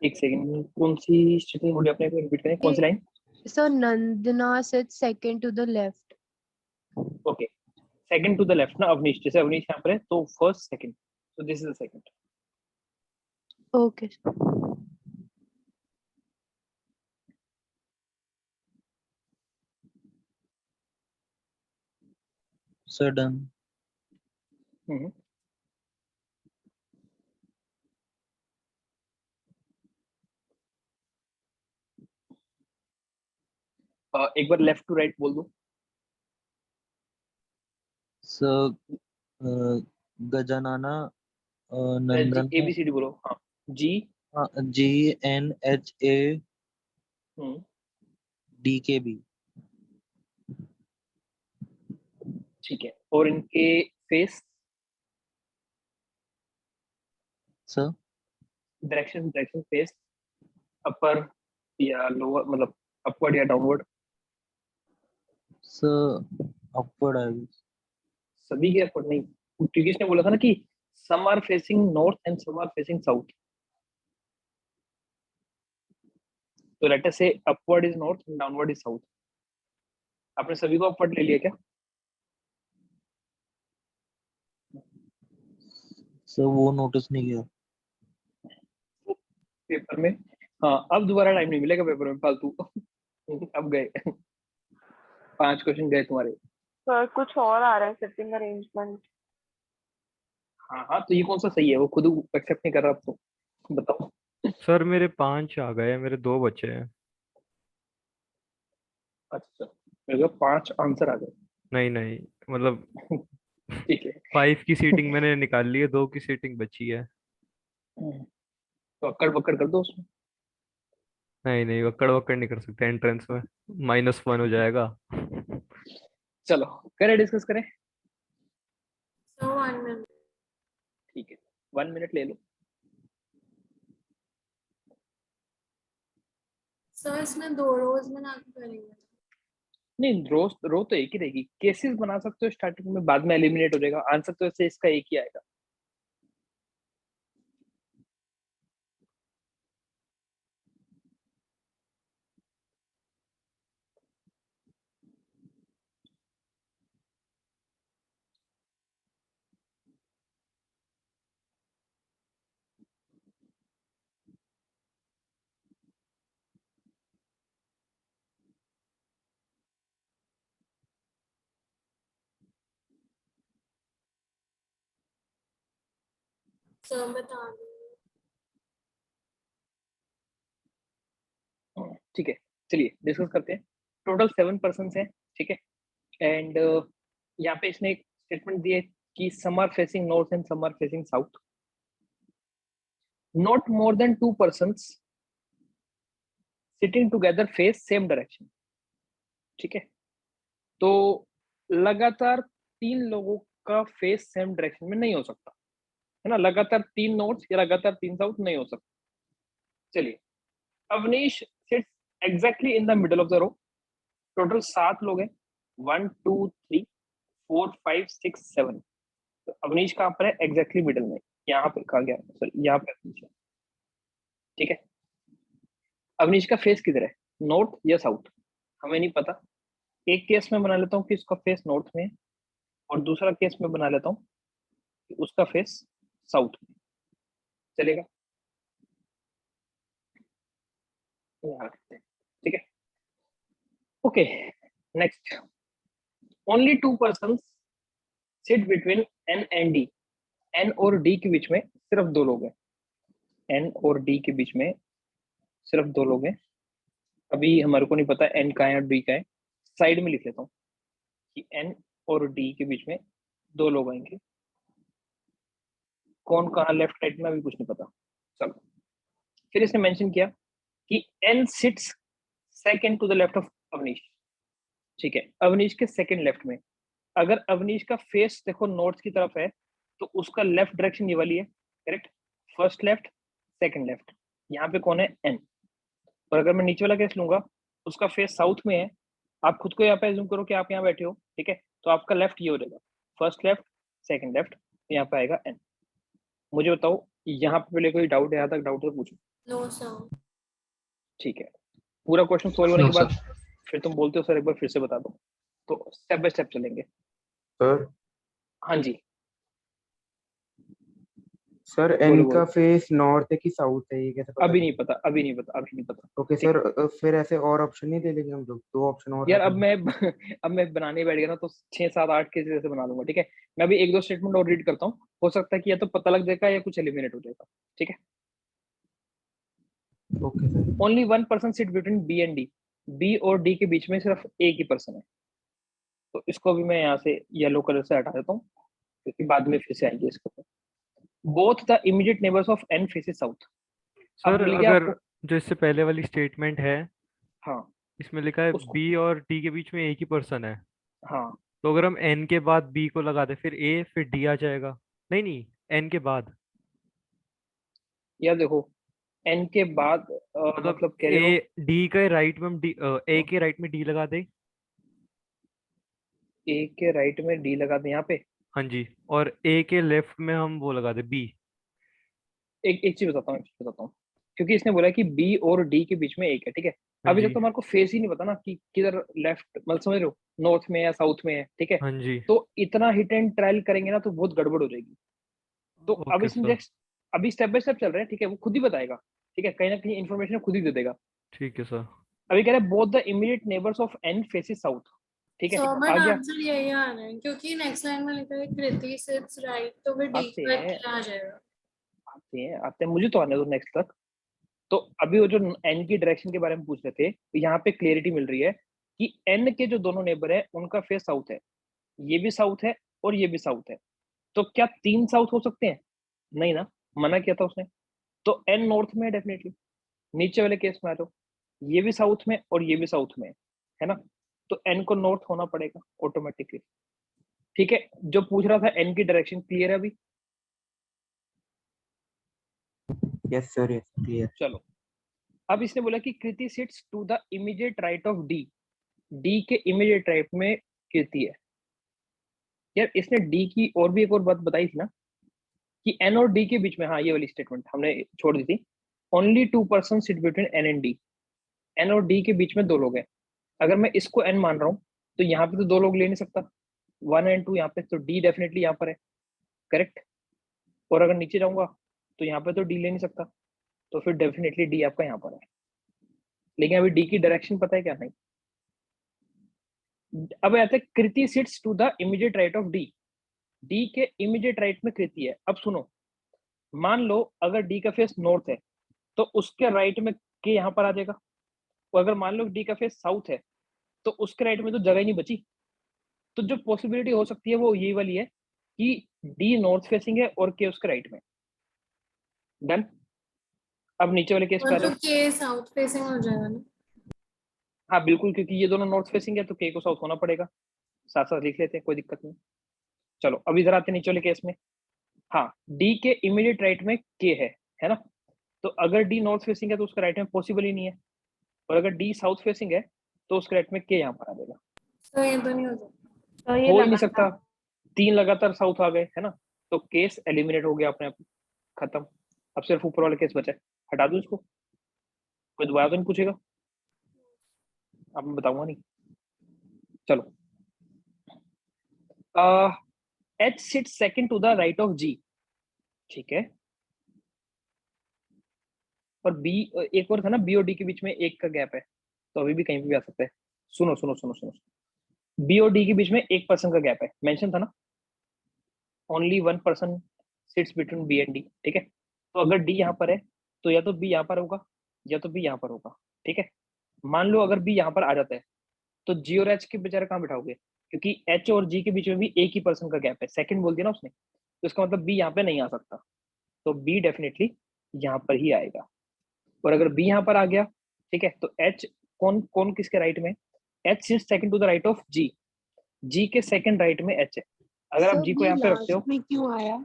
एक सेकंड, कौन सी स्टेटमेंट बोली आपने? रिपीट करें, कौन सी line? Sir Nandana said second to the left. Okay, second to the left ना, अवनीश, जैसे अवनीश यहाँ पर है तो फर्स्ट सेकंड, तो this is the second. Okay sir done. एक बार लेफ्ट टू राइट बोल दो। गजानना नंदन ABCD बोलो। हाँ, G GNHADKB। ठीक है, और इनके face sir direction face upper या लोअर, मतलब अपवर्ड या downward? Sir upward I guess. सभी के अपवर्ड नहीं, क्योंकि इसने बोला था ना कि some are facing north and some are facing south, तो let us say upward is north and downward is south. आपने सभी को अपवर्ड ले लिया क्या? सर वो नोटिस नहीं किया। पेपर में, हाँ, अब दोबारा टाइम नहीं मिलेगा पेपर में फालतू। अब गए 5 क्वेश्चन गए तुम्हारे। सर कुछ और आ रहा है सिटिंग अरेंजमेंट। हाँ, तो ये कौन सा सही है? वो खुद एक्सेप्ट नहीं कर रहा, अब तो बताओ। सर मेरे 5 आ गए, मेरे 2 बचे हैं। अच्छा, मेरे को 5 आंसर आ गए। नहीं नहीं, मतलब ठीक है। 5 की सीटिंग मैंने निकाल ली है, 2 की सीटिंग बची है। तो अक्कड़ बक्कड़ कर दो उसमें। नहीं नहीं, वक्कड़ वक्कड़ नहीं कर सकते एंट्रेंस में, -1 हो जाएगा। चलो करें, डिस्कस करें। So 1 minute. ठीक है, 1 मिनट ले लो। सर इसमें 2 रोज बना के करेंगे। नहीं, रो तो एक ही रहेगी। केसेस बना सकते हो स्टार्टिंग में, बाद में एलिमिनेट हो जाएगा। आंसर तो ऐसे इसका एक ही आएगा। सर बता दो। ठीक है, चलिए डिस्कस करते हैं। टोटल 7 पर्सन है, ठीक है। एंड यहाँ पे इसने एक स्टेटमेंट दी है कि some are facing north and some are facing south. Not more than 2 persons sitting together face same direction. ठीक है, तो लगातार 3 लोगों का फेस सेम डायरेक्शन में नहीं हो सकता है ना। लगातार 3 नॉर्थ या लगातार 3 साउथ नहीं हो सकता। चलिए, Avneesh sits exactly in the middle of the row. Total 7 लोग हैं, 1 2 3 4 5 6 7। तो अवनीश कहाँ पर है? एग्जैक्टली मिडल में, यहाँ पे कहा गया, सॉरी यहाँ पे अवनीश है। ठीक है, अवनीश का फेस किधर है, नॉर्थ या साउथ? हमें नहीं पता। एक केस में बना लेता हूँ कि उसका फेस नॉर्थ में है, और दूसरा केस में बना लेता हूँ कि उसका फेस साउथ में। चलेगा? यहाँ रखते हैं, ठीक है। Okay, next. Only 2 person sit between N and D. N और डी के बीच में सिर्फ 2 लोग हैं। एन और डी के बीच में सिर्फ 2 लोग हैं। अभी हमारे को नहीं पता एन का है और डी का है। साइड में लिख लेता हूँ कि एन और डी के बीच में 2 लोग आएंगे। कौन कहाँ लेफ्ट राइट में अभी कुछ नहीं पता। चलो, फिर इसने मेंशन किया कि N sits second to the left of Avnish. ठीक है, अवनीश के सेकंड लेफ्ट में। अगर अवनीश का फेस देखो नॉर्थ की तरफ है, तो उसका लेफ्ट डायरेक्शन ये वाली है, correct. First left, second left. यहाँ पे कौन है? एन। और अगर मैं नीचे वाला केस लूंगा, उसका फेस साउथ में है। आप खुद को यहाँ पे एज्यूम करो कि आप यहाँ बैठे हो, ठीक है। तो आपका लेफ्ट ये हो जाएगा, फर्स्ट लेफ्ट सेकंड लेफ्ट, यहाँ पे आएगा एन। मुझे बताओ, यहाँ पे पहले कोई डाउट है? यहाँ तक डाउट है पूछो। No sir. ठीक है, पूरा क्वेश्चन सोल्व होने के बाद फिर तुम बोलते हो सर एक बार फिर से बता दो, तो स्टेप बाय स्टेप चलेंगे। सर हाँ जी, सर बोलो, एन बोलो। का फेस नॉर्थ है कि साउथ है, ये कैसे पता अभी चलेगा? नहीं पता, अभी नहीं पता, अभी नहीं पता। ओके ठीक सर, फिर ऐसे और ऑप्शन नहीं दे लेंगे हम लोग? 2 ऑप्शन और यार, रख अब लेंगे। मैं अब मैं बनाने बैठ गया ना, तो 6 7 8 केसेस ऐसे बना लूंगा। ठीक है, मैं अभी 1 2 स्टेटमेंट और रीड करता हूँ। हो सकता है कि या तो पता लग जाएगा या कुछ एलिमिनेट हो जाएगा। ठीक है, okay sir. Only 1 person sit between B and D. B और डी के बीच में सिर्फ एक ही पर्सन है। तो इसको भी मैं यहाँ से येलो कलर से हटा देता हूँ क्योंकि बाद में फिर से आएंगे इसके ऊपर। Both the immediate neighbours of N faces south. अब सर मिल गया अगर आपको? जो इससे पहले वाली स्टेटमेंट है हाँ इसमें लिखा है उसको, बी और डी के बीच में एक ही पर्सन है, हाँ तो अगर हम एन के बाद बी को लगा दे फिर ए फिर डी आ जाएगा। नहीं नहीं, एन के बाद, यार देखो एन के बाद मतलब मतलब कह रहे हो ए डी के राइट में हम डी, ए के राइट में डी लगा दे। ए के राइट में डी लगा दे यहाँ पे। हाँ जी, और ए के लेफ्ट में हम वो लगा दे बी। एक एक चीज बताता हूँ, एक चीज बताता हूँ, क्योंकि इसने बोला कि बी और डी के बीच में एक है, ठीक है। हाँ अभी जी। तक तो हमारे को फेस ही नहीं पता ना कि किधर लेफ्ट, मतलब समझ रहे हो, नॉर्थ में या साउथ में है, ठीक है। हाँ जी। तो इतना हिट एंड ट्रायल करेंगे ना तो बहुत गड़बड़ हो जाएगी। तो अब ओके इसमें सर, अभी स्टेप बाय स्टेप चल रहे हैं, ठीक है, वो खुद ही बताएगा, ठीक है, कहीं ना कहीं इन्फॉर्मेशन खुद ही दे देगा। ठीक है सर। अभी कह रहे हैं both the immediate neighbours of N faces south, ठीक है। सो आ बट गया, आंसर यही आ रहा है क्योंकि नेक्स्ट लाइन में लिखा है कृति सिट्स राइट, तो फिर डी आते का हैं क्या आ जाएगा? आते हैं, मुझे तो आने दो नेक्स्ट तक। तो अभी वो जो एन की डायरेक्शन के बारे में पूछ रहे थे, तो यहाँ पे क्लियरिटी मिल रही है कि एन के जो दोनों नेबर है उनका फेस साउथ है, ये भी साउथ है और ये भी साउथ है। तो क्या 3 साउथ हो सकते हैं? नहीं ना, मना किया था उसने। तो एन नॉर्थ में है डेफिनेटली। नीचे वाले केस में आ जाओ, ये भी साउथ में और ये भी साउथ में है ना, तो एन को नॉर्थ होना पड़ेगा ऑटोमेटिकली, ठीक है। जो पूछ रहा था एन की डायरेक्शन क्लियर है अभी? Yes sir, yes clear. चलो, अब इसने बोला कि Kriti sits to the immediate right of D, D के इमीडिएट राइट में कृति है। यार इसने डी की और भी एक और बात बताई थी ना कि एन और डी के बीच में, हाँ ये वाली स्टेटमेंट हमने छोड़ दी थी, only 2 person sit between N and D. N और डी के बीच में 2 लोग हैं। अगर मैं इसको एन मान रहा हूँ तो यहाँ पे तो 2 लोग ले नहीं सकता, 1 एंड 2 यहाँ पे, तो डी डेफिनेटली यहाँ पर है, करेक्ट। और अगर नीचे जाऊंगा तो यहाँ पे तो डी ले नहीं सकता, तो फिर डेफिनेटली डी आपका यहाँ पर है। लेकिन अभी डी की डायरेक्शन पता है क्या? नहीं। अब आते हैं Kriti sits to the immediate right of D, D के इमीडिएट राइट में कृति है। अब सुनो, मान लो अगर डी का फेस नॉर्थ है तो उसके राइट में के यहाँ पर आ जाएगा, और अगर मान लो डी का फेस साउथ है तो उसके राइट में तो जगह ही नहीं बची। तो जो पॉसिबिलिटी हो सकती है वो यही वाली है कि डी नॉर्थ फेसिंग है और के उसके राइट में। डन। अब नीचे वाले केस पे आ और तो जाओ। के साउथ फेसिंग हो जाएगा ना? हाँ बिल्कुल, क्योंकि ये दोनों नॉर्थ फेसिंग है तो के को साउथ होना पड़ेगा। साथ साथ लिख लेते हैं, कोई दिक्कत नहीं। चलो अब इधर आते हैं नीचे वाले केस में। हाँ, डी के इमीडिएट राइट में के है ना, तो अगर डी नॉर्थ फेसिंग है तो उसका राइट में पॉसिबल ही नहीं है, और अगर डी साउथ फेसिंग है तो उसके राइट में के यहाँ पर आ जाएगा। तो ये तो नहीं हो सकता। तो ये हो ही नहीं लगातार सकता, 3 लगातार साउथ आ गए है ना, तो केस एलिमिनेट हो गया अपने आप, खत्म। अब सिर्फ ऊपर वाला केस बचा है, हटा दूं इसको? कोई दोबारा तो नहीं पूछेगा? अब मैं बताऊंगा नहीं। चलो, H sit second to the right of G, ठीक है। और बी, एक और था ना, बी और डी के बीच में 1 का गैप है, तो अभी भी कहीं भी आ सकता है। सुनो सुनो सुनो सुनो, बी और डी के बीच में 1 पर्सन का गैप है, मेंशन था ना, only 1 person sits between B and D, ठीक है। तो अगर डी यहाँ पर है तो या तो बी यहाँ पर होगा या तो बी यहाँ पर होगा, ठीक है। मान लो अगर बी यहाँ पर आ जाता है तो जी और एच के बेचारे कहाँ बिठाओगे, क्योंकि एच और जी के बीच में भी 1 ही पर्सन का गैप है, सेकंड बोल दिया ना उसने, तो इसका मतलब बी यहाँ पे नहीं आ सकता, तो बी डेफिनेटली यहाँ पर ही आएगा। और अगर बी यहाँ पर आ गया, ठीक है, तो एच कौन कौन किसके राइट में? H sits second to the right of G, G के सेकंड राइट में एच है। अगर आप जी को यहाँ पे रखते हो, में क्यों आया?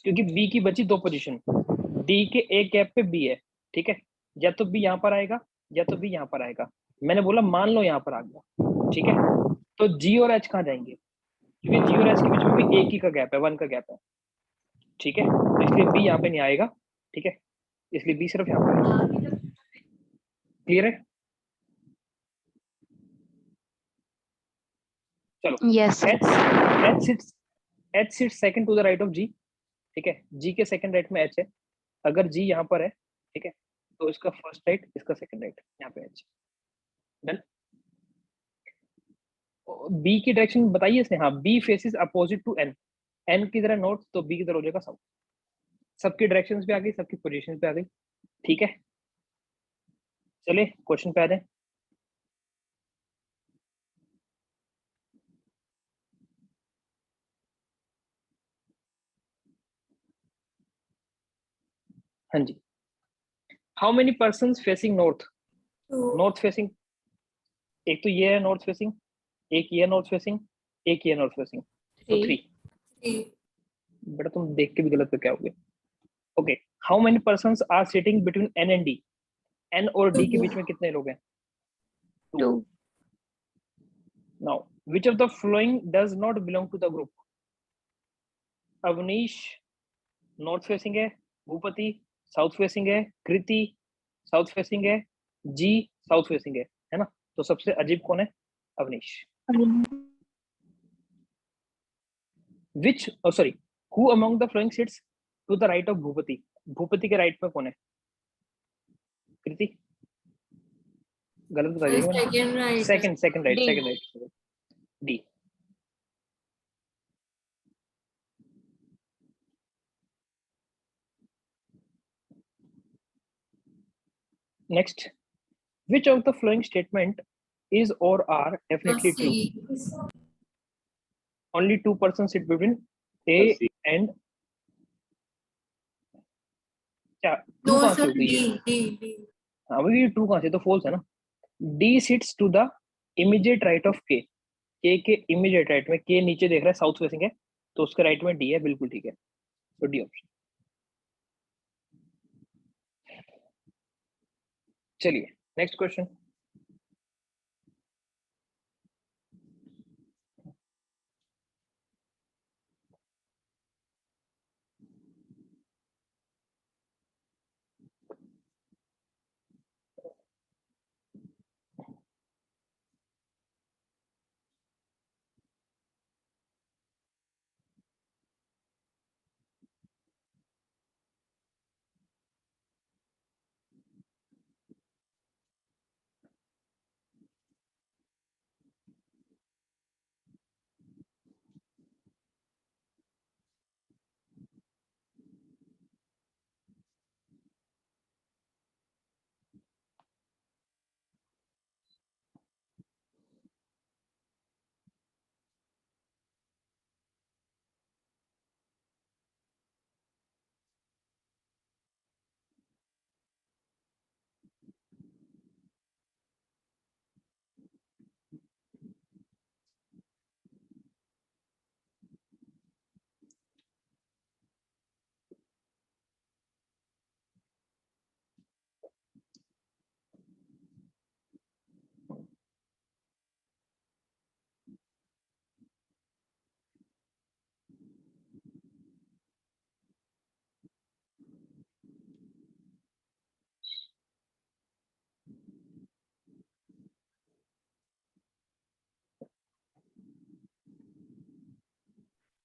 क्योंकि बी की बची 2 पोजीशन, डी के एक गैप पे बी है, ठीक है, या तो बी यहाँ पर आएगा या तो बी यहाँ पर आएगा। मैंने बोला मान लो यहाँ पर आ गया, ठीक है, तो जी और एच कहाँ जाएंगे, क्योंकि जी और एच के बीच में भी 1 ही का गैप है, 1 का गैप है, ठीक है, तो इसलिए बी यहाँ पे नहीं आएगा, ठीक है, इसलिए बी सिर्फ यहाँ पर है। क्लियर है? चलो, yes H sits second to the right of G, ठीक है, जी के सेकंड राइट में एच है। अगर जी यहाँ पर है, ठीक है, तो इसका फर्स्ट राइट, इसका सेकंड राइट, यहाँ पे एच। डन। बी की डायरेक्शन बताइए इसने, हाँ, B faces opposite to N, N की तरह नॉर्थ तो बी की तरह हो जाएगा साउथ। सबकी डायरेक्शंस पे आ गई, सबकी पोजीशन पे आ गई, ठीक है। चलिए क्वेश्चन पे आ जाए। हाँ जी। How many person facing north? Two. North facing, एक तो ये है नॉर्थ फेसिंग, एक ये नॉर्थ फेसिंग, एक ये नॉर्थ फेसिंग, तो 3। Three. बेटा तुम देख के भी गलत पे क्या होगे। Okay, how many person are sitting between N and D? N और डी के बीच में कितने लोग हैं? 2. Now which of the following does not belong to the group? Avnish north facing है, भूपति साउथ फेसिंग है, कृति साउथ फेसिंग है, जी साउथ फेसिंग है ना? तो सबसे अजीब कौन है? Avnish. Which sorry, who among the following sits to the right of Bhupati? Bhupati के राइट में कौन है? कृति, गलत बता The दिया मैंने। second right. Second right, D. Second right, D. Next, which of the following statement is or are definitely true? C. Only two persons sit between A C. and क्या true No, कहाँ से sir. होगी ये? D. हाँ भाई, ये true कहाँ से? तो फॉल्स है ना। D sits to the immediate right of K. K के immediate right में, K नीचे देख रहा है, साउथ फेसिंग है, तो उसके राइट में D है, बिल्कुल ठीक है। तो डी ऑप्शन। चलिए next question.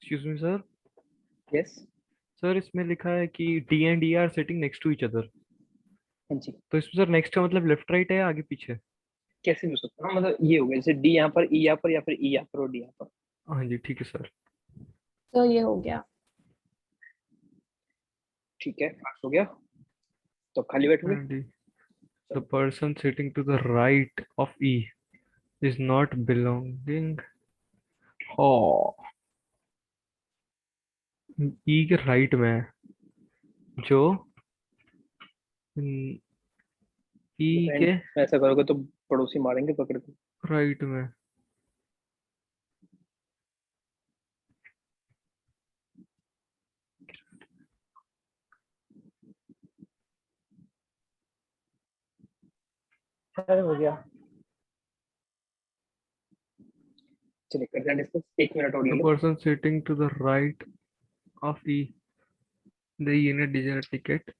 Excuse me sir. Yes. Sir इसमें लिखा है कि D and E are sitting next to each other, हाँ जी, तो इसमें सर नेक्स्ट का मतलब लेफ्ट राइट है या आगे पीछे? कैसे भी हो सकता है ना, मतलब ये हो गया जैसे डी यहाँ पर, ई यहाँ पर, या फिर ई यहाँ पर और डी यहाँ पर। हाँ जी ठीक है सर। तो ये हो गया। ठीक है, पास हो गया, तो खाली बैठोगे। And the person sitting to the right of E is not belonging. Oh, E के राइट में है, जो E के ऐसा करोगे तो पड़ोसी मारेंगे पकड़ के। राइट में। सर हो गया। चलिए करते हैं डिस्कस, 1 मिनट और ले The low. person sitting to the right of E, the unit digit ticket.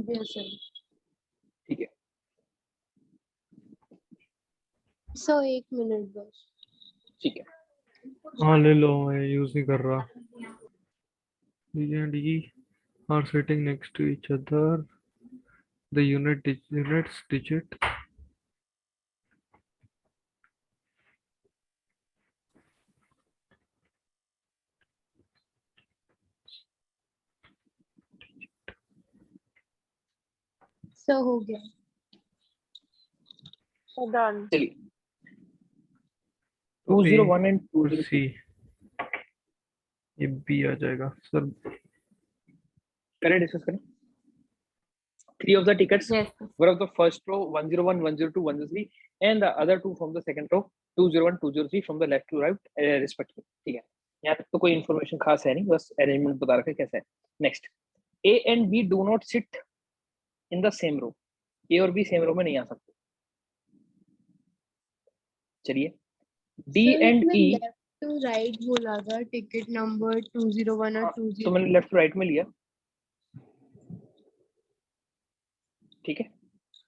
गया सर। ठीक है, सर 1 मिनट बस। ठीक है। हाँ ले लो, मैं यूज नहीं कर रहा। D and E are sitting next to each other. The units digit sir हो गया। डन। चलिए 201 एंड और 202 C, ये B आ जाएगा सर। करें, डिस्कस करें। 3 of the tickets Yes. were of the first row 101, 102, 103 and the other two from the second row 201, 203 from the left to right respectively. ठीक है, यहाँ तक तो कोई इन्फॉर्मेशन खास है नहीं, बस अरेंजमेंट बता रखा है कैसा है। Next, A and B do not sit in the same row. A और B सेम रो में नहीं आ सकते। चलिए, D and E, left to right बोला था टिकट नंबर 201 और तो 20। मैंने लेफ्ट राइट में लिया। ठीक है,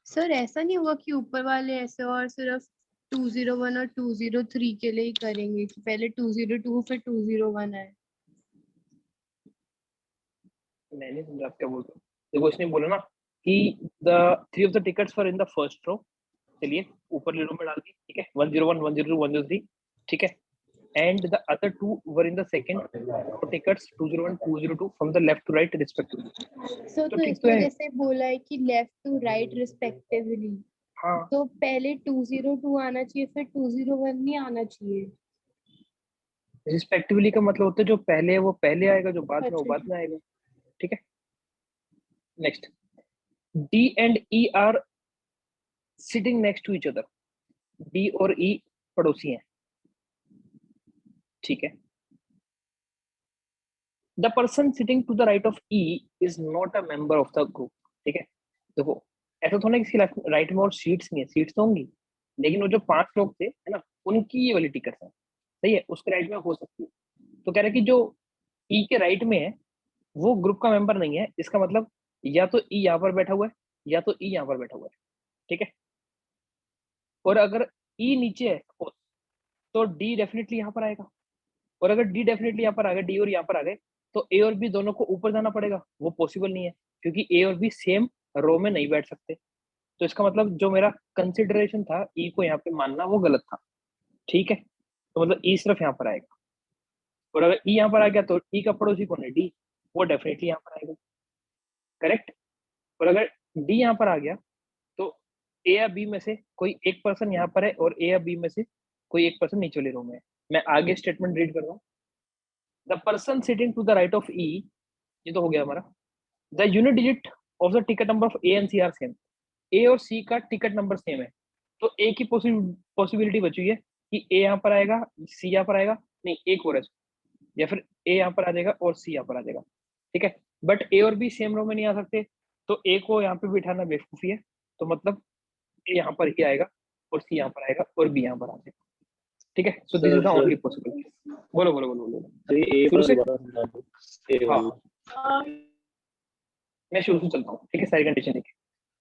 सर ऐसा नहीं होगा कि ऊपर वाले ऐसे और सिर्फ 201 और 203 के लिए ही करेंगे कि पहले 202 फिर 201 है। मैंने समझा आप क्या बोल रहे हो। देखो इसने बोला ना कि the 3 of the tickets were in the first row। चलिए ऊपर ले लो में डाल दी, ठीक है, 101, 102, 103, ठीक है, and the other two were in the second row tickets 201, 202 from the left to right respectively। सो तो तो ठीक इस तो है। वजह से बोला है कि लेफ्ट टू राइट रिस्पेक्टिवली, हाँ, तो पहले 202 आना चाहिए फिर 201 नहीं आना चाहिए। रिस्पेक्टिवली का मतलब होता है जो पहले है वो पहले आएगा, जो बाद में वो अच्छा बाद में आएगा। ठीक है, next, D and E are sitting next to each other। D और E पड़ोसी हैं। ठीक है, the person sitting to the right of E is not a member of the group। ठीक है, देखो ऐसा थोड़ा ना किसी राइट में और सीट्स नहीं है, सीट्स तो होंगी लेकिन वो जो 5 लोग थे है ना, उनकी ये वाली टिकट है, सही है, उसके राइट में हो सकती है। तो कह रहे कि जो E के राइट में है वो ग्रुप का मेंबर नहीं है, इसका मतलब या तो E यहाँ पर बैठा हुआ है या तो E यहाँ पर बैठा हुआ है। ठीक है, और अगर E नीचे है तो D डेफिनेटली यहाँ पर आएगा, और अगर D डेफिनेटली यहाँ पर आ गए, D और यहाँ पर आ गए, तो A और B दोनों को ऊपर जाना पड़ेगा, वो पॉसिबल नहीं है क्योंकि A और B सेम रो में नहीं बैठ सकते। तो इसका मतलब जो मेरा कंसिडरेशन था E को यहाँ पे मानना वो गलत था। ठीक है, तो मतलब E सिर्फ यहाँ पर आएगा, और अगर E यहाँ पर आ गया तो E का पड़ोसी कौन है, D, वो डेफिनेटली यहाँ पर आएगा। करेक्ट, और अगर D यहाँ पर आ गया तो A या B में से कोई एक पर्सन यहाँ पर है और A या B में से कोई एक पर्सन नीचे वाले रो में है। मैं आगे स्टेटमेंट रीड कर रहा हूँ। The person sitting to the right of E, ये तो हो गया हमारा। The unit digit of the ticket number of A and C are same. A और C का टिकट नंबर सेम है, तो एक ही पॉसिबिलिटी बची है कि A यहाँ पर आएगा, C यहाँ पर आएगा, नहीं एक और है, या फिर A यहाँ पर आ जाएगा और C यहाँ पर आ जाएगा। ठीक है, बट A और B सेम रो में नहीं आ सकते, तो A को यहाँ पे बिठाना बेवकूफी है, तो मतलब A यहाँ पर ही आएगा और C यहाँ पर आएगा और B यहाँ पर आ जाएगा। ठीक है, so this is the only possible. बोलो बोलो बोलो बोलो। अरे ए शुरू से? पर समझा दो। ए हाँ, वाली। मैं शुरू से चलता हूँ। ठीक है, सारी कंडीशन देखिए।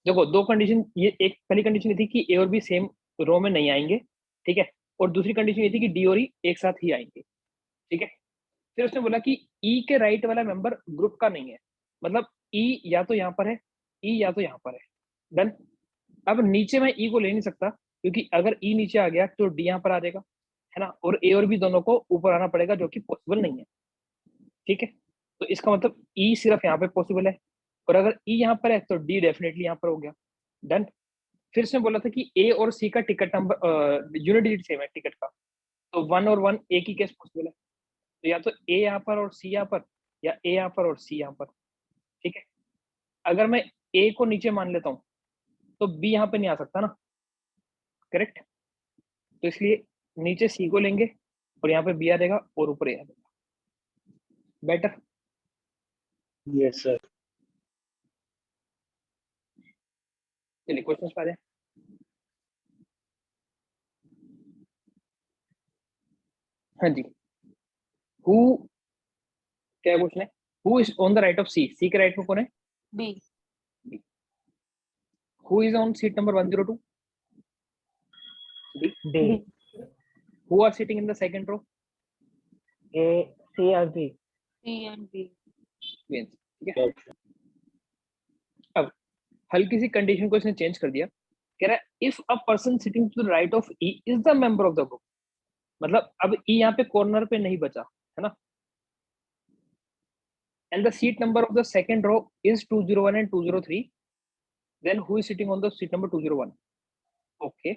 देखो दो कंडीशन, ये एक पहली कंडीशन ये थी कि A और B सेम रो में नहीं आएंगे। ठीक है, और दूसरी कंडीशन ये थी कि D और E एक साथ ही आएंगे। ठीक है, फिर उसने बोला कि E के राइट वाला मेंबर ग्रुप का नहीं है, मतलब E या तो यहाँ पर है, E या तो यहाँ पर है। डन। अब नीचे मैं E को ले नहीं सकता क्योंकि अगर E नीचे आ गया तो D यहाँ पर आ जाएगा, है ना, और A और B दोनों को ऊपर आना पड़ेगा जो कि पॉसिबल नहीं है। ठीक है, तो इसका मतलब E सिर्फ यहाँ पे पॉसिबल है, और अगर E यहाँ पर है तो D डेफिनेटली यहाँ पर हो गया। डन। फिर उसने बोला था कि A और C का ticket number unit digit same है टिकट का, तो 1 और 1 एक ही केस पॉसिबल है, तो या तो A यहाँ पर और C यहाँ पर, या A यहाँ पर और C यहाँ पर। ठीक है, अगर मैं A को नीचे मान लेता हूँ तो B यहाँ पे नहीं आ सकता ना, करेक्ट, तो इसलिए नीचे C को लेंगे और यहाँ पे B आ जाएगा और ऊपर A आ जाएगा। बेटर। Yes sir. चलिए क्वेश्चन पे आ जाए। हाँ जी, हु, क्या क्वेश्चन है? Who is on the right of C? C के राइट में कौन है? B. B। Who is on seat number 102? D. D. Who are sitting in the second row? A, C or B. C and B. Twins. ठीक है. अब हल्की सी condition को इसने चेंज कर दिया. कह रहा है if a person sitting to the right of E is the member of the group. मतलब अब E यहाँ पे कॉर्नर पे नहीं बचा है ना. And the seat number of the second row is 201 and 203. Then who is sitting on the seat number 201? Okay.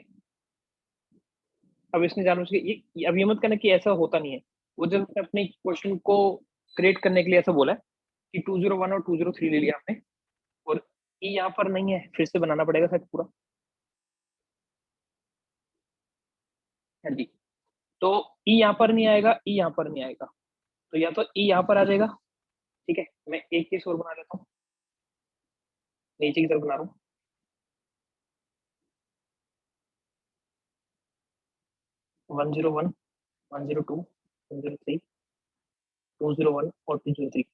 अब इसने जानबूझ के ये अब ये मत कहना कि ऐसा होता नहीं है. वो जब उसने अपने क्वेश्चन को क्रिएट करने के लिए ऐसा बोला है कि 201 और 203 ले लिया आपने और E यहाँ पर नहीं है, फिर से बनाना पड़ेगा शायद पूरा. हाँ जी. तो E यहाँ पर नहीं आएगा, E यहाँ पर नहीं आएगा. तो या तो E यहाँ पर आ जाएगा. ठीक है, मैं एक केस और बना लेता हूँ, नीचे की तरफ बना रहा हूँ. वन जीरो वन, 102, 103, 201 और 203.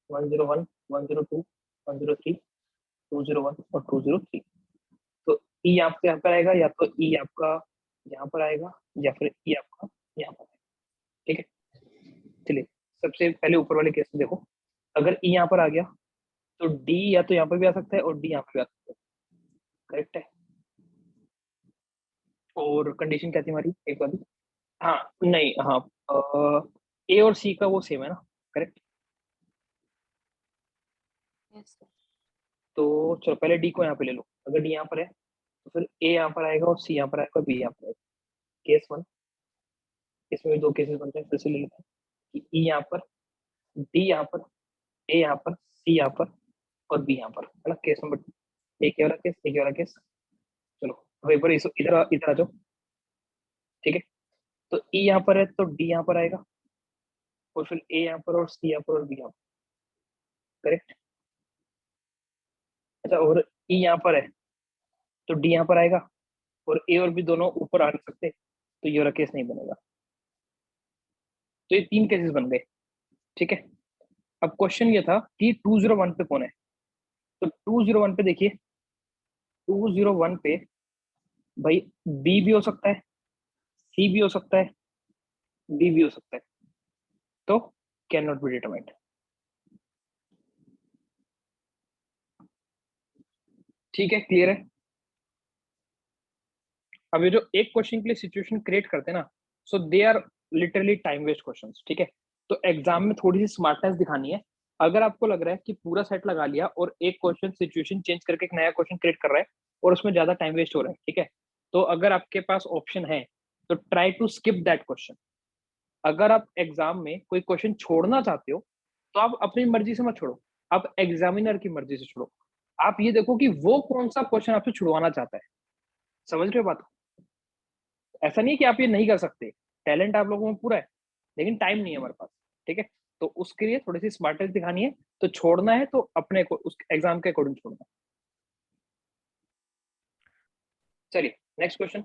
101, 102, 103, 201 और 203. तो E आपका यहाँ पर आएगा, या तो E आपका यहाँ पर आएगा, या फिर E आपका यहाँ पर आएगा. ठीक है, चलिए सबसे पहले ऊपर वाले केस में देखो. अगर E यहाँ पर आ गया तो D या तो यहाँ पर भी आ सकता है और D यहाँ पर भी आ सकता है. करेक्ट है. और कंडीशन क्या थी हमारी एक बार. हाँ नहीं, हाँ A और C का वो सेम है ना. करेक्ट. Yes, sir. तो चलो पहले D को यहाँ पे ले लो. अगर D यहाँ पर है तो फिर A यहाँ पर आएगा और C यहाँ पर आएगा, B यहाँ पर आएगा. केस 1. इसमें भी दो केसेस बनते हैं, फिर से ले लेते हैं कि E यहाँ पर, D यहाँ पर, A यहाँ पर, C यहाँ पर और B यहाँ पर, है ना. Case number 2. एक ये वाला केस, एक ये वाला केस. चलो अब एक बार इधर इधर आ जाओ. ठीक है, तो E यहाँ पर है तो D यहाँ पर आएगा और फिर A यहाँ पर और C यहाँ पर और B यहाँ पर. करेक्ट. अच्छा, और E यहाँ पर है तो D यहाँ पर आएगा और A और B दोनों ऊपर आ नहीं सकते, तो ये वाला केस नहीं बनेगा. तो ये 3 केसेस बन गए. ठीक है, अब क्वेश्चन ये था कि 201 पे कौन है. तो 201 पे देखिए, 201 पे भाई B भी हो सकता है, C भी हो सकता है, D भी हो सकता है. तो कैन नॉट बी डिटरमाइंड. ठीक है, क्लियर है. अब ये जो एक क्वेश्चन के लिए सिचुएशन क्रिएट करते हैं ना, so they are literally time waste questions. ठीक है, तो एग्जाम में थोड़ी सी स्मार्टनेस दिखानी है. अगर आपको लग रहा है कि पूरा सेट लगा लिया और एक क्वेश्चन सिचुएशन चेंज करके एक नया क्वेश्चन क्रिएट कर रहा है और उसमें ज्यादा टाइम वेस्ट हो रहा है, ठीक है, तो अगर आपके पास ऑप्शन है तो try to skip that question. अगर आप एग्जाम में कोई क्वेश्चन छोड़ना चाहते हो तो आप अपनी मर्जी से मत छोड़ो, आप एग्जामिनर की मर्जी से छोड़ो. आप ये देखो कि वो कौन सा क्वेश्चन आपसे छुड़वाना चाहता है. समझ रहे हो बात. ऐसा नहीं है कि आप ये नहीं कर सकते, टैलेंट आप लोगों में पूरा है, लेकिन टाइम नहीं है हमारे पास. ठीक है, तो उसके लिए थोड़ी सी स्मार्टनेस दिखानी है. तो छोड़ना है तो अपने को उस एग्जाम के अकॉर्डिंग छोड़ना है. चलिए नेक्स्ट क्वेश्चन.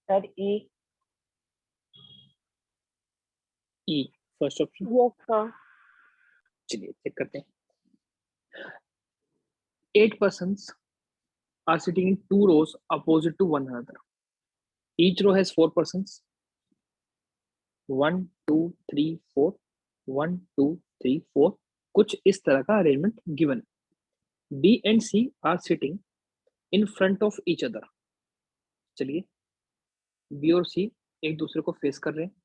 सर ई ई फर्स्ट ऑप्शन। Yes sir. चलिए चेक करते हैं। 8 persons are sitting in 2 rows opposite to one another. Each row has 4 persons. 1 2 3 4 1 2 3 4 कुछ इस तरह का arrangement given. B and C are sitting in front of each other. चलिए B और C एक दूसरे को फेस कर रहे हैं।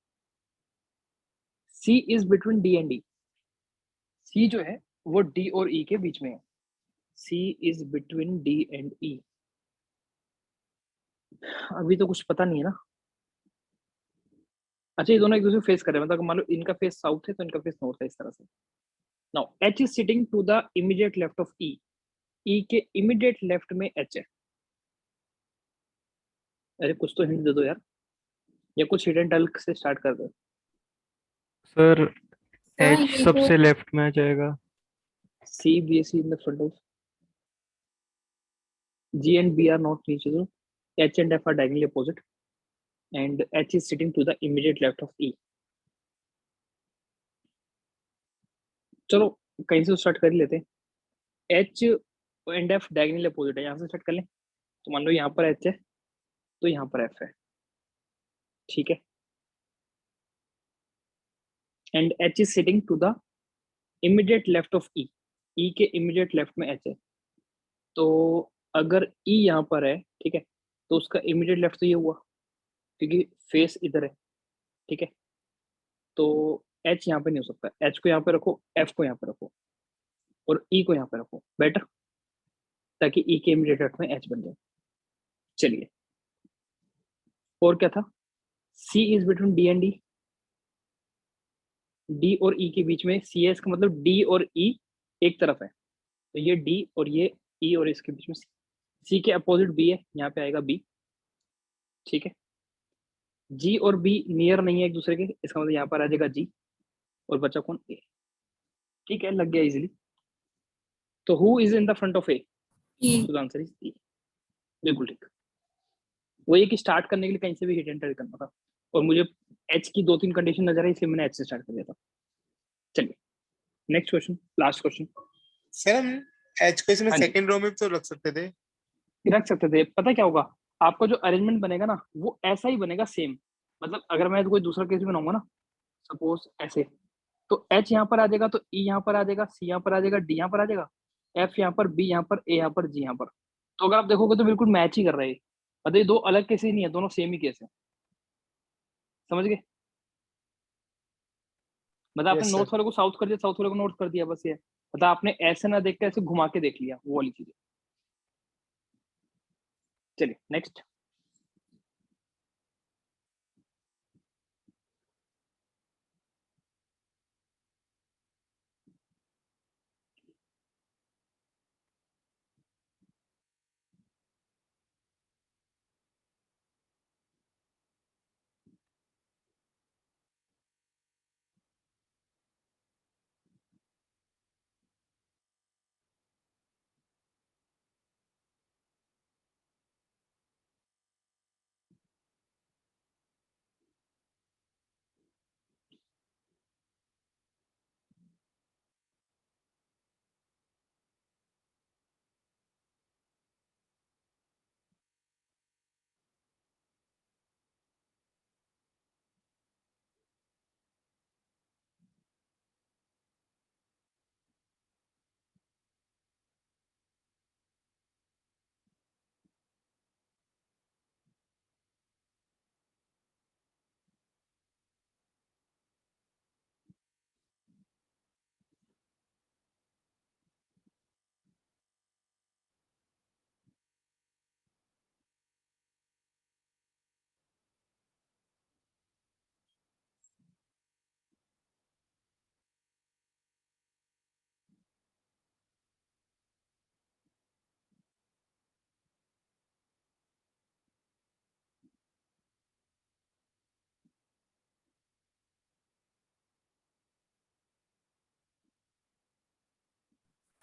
C is between D and E. C जो है वो डी और ई के बीच में है। सी इज बिटवीन डी एंड ई। अभी तो कुछ पता नहीं है ना। अच्छा ये दोनों एक दूसरे को फेस कर रहे हैं, मतलब मान लो इनका फेस साउथ है तो इनका फेस नॉर्थ है, इस तरह से। Now H is sitting to the immediate left of E. E के इमीडिएट लेफ्ट में एच है। अरे कुछ तो हिंट दे दो यार, या कुछ हिडन टल्क से स्टार्ट कर दो। सर हाँ, एच ये सबसे तो लेफ्ट में आ जाएगा। C B C in the front of G and B are not each other. H and F are diagonally opposite, and H is sitting to the immediate left of E. चलो कहीं से start कर लेते हैं। H and F diagonally opposite है, यहाँ से start कर लें। तो मान लो यहाँ पर H है तो यहाँ पर F है, ठीक है। And H is sitting to the immediate left of E. E के immediate left में H है। तो अगर E यहाँ पर है, ठीक है, तो उसका immediate left तो ये हुआ क्योंकि फेस इधर है, ठीक है। तो H यहाँ पे नहीं हो सकता। H को यहाँ पे रखो, F को यहाँ पे रखो और E को यहाँ पे रखो, बेटर, ताकि E के इमीडिएट लेफ्ट में H बन जाए। चलिए और क्या था? C is between D and E। D और E के बीच में C है, इसका मतलब D और E एक तरफ है, तो ये D और ये E और इसके बीच में C के अपोजिट B है, यहाँ पे आएगा B, ठीक है। G और B नियर नहीं है एक दूसरे के, इसका मतलब यहाँ पर आ जाएगा G और बचा कौन? A, ठीक है, लग गया इजीली। तो who is in the front of A? ई तो आंसर इज E। बिल्कुल ठीक। वो ये कि स्टार्ट करने के लिए कहीं से भी हिट एंटर करना था और मुझे H की 2-3 कंडीशन नजर आई, इसलिए मैंने H से स्टार्ट कर दिया था। चलिए next question, last question. Sir हम एच को इसमें हाँ जी। सेकंड रो में भी तो रख सकते थे। रख सकते थे। पता क्या होगा, आपका जो अरेंजमेंट बनेगा ना वो ऐसा ही बनेगा सेम। मतलब अगर मैं कोई दूसरा केस बनाऊंगा ना, सपोज ऐसे, तो H यहाँ पर आ जाएगा, तो E यहाँ पर आ जाएगा, C यहाँ पर आ जाएगा, D यहाँ पर आ जाएगा, F यहाँ पर, B यहाँ पर, A यहाँ पर, G यहाँ पर। तो अगर आप देखोगे तो बिल्कुल मैच ही कर रहे हैं। मतलब ये दो अलग केस ही नहीं है, दोनों सेम ही केस है। समझ गए? मतलब आपने यस नॉर्थ सर। वाले को साउथ कर दिया, साउथ वाले को नॉर्थ कर दिया, बस ये। मतलब आपने ऐसे ना देख के ऐसे घुमा के देख लिया, वो वाली चीज। चलिए नेक्स्ट।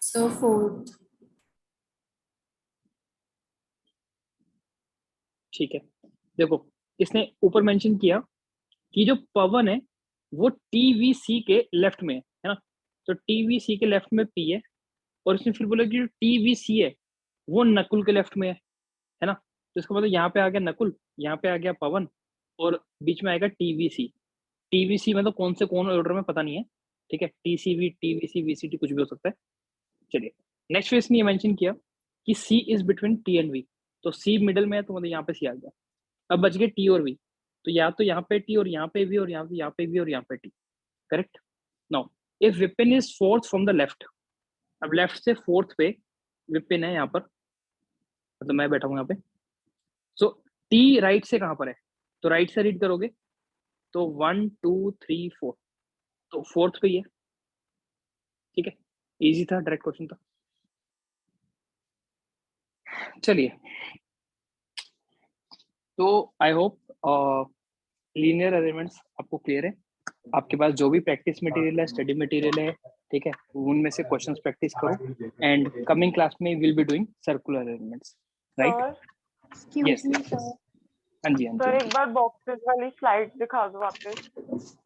सो फोर्थ। ठीक है, देखो इसने ऊपर मेंशन किया कि जो पवन है वो TVC के लेफ्ट में है ना, तो TVC के लेफ्ट में P है, और इसने फिर बोला कि जो TVC है वो नकुल के लेफ्ट में है ना, तो इसका मतलब यहाँ पे आ गया नकुल, यहाँ पे आ गया पवन, और बीच में आएगा TVC मतलब कौन ऑर्डर में पता नहीं है, ठीक है, TCV TVC VCT कुछ भी हो सकता है। चलिए नेक्स्ट फेस ने मेंशन किया कि C is between T and V, तो C मिडिल में है तो मतलब यहाँ पे C आ गया। अब बच गए T और V, तो या तो यहाँ पे T और यहाँ पे V और यहाँ पे V और यहाँ पे T, correct. Now if Vipin is fourth from the left, अब लेफ्ट से फोर्थ पे विपिन है यहाँ पर, मतलब मैं बैठा हूँ यहाँ पे, सो T राइट से कहाँ पर है, तो राइट से रीड करोगे तो 1 2 3 4, तो फोर्थ पे ही है, ठीक है, इजी था, डायरेक्ट क्वेश्चन था। चलिए तो आई होप लीनियर अरेंजमेंट्स आपको क्लियर है, आपके पास जो भी प्रैक्टिस मटेरियल है, स्टडी मटेरियल है, ठीक है, उनमें से क्वेश्चंस प्रैक्टिस करो, एंड कमिंग क्लास में will be doing circular arrangements, right? Excuse Yes, me, yes. sir. हाँ जी हाँ सर जी एक बार बॉक्सेस वाली स्लाइड दिखा दो वापस।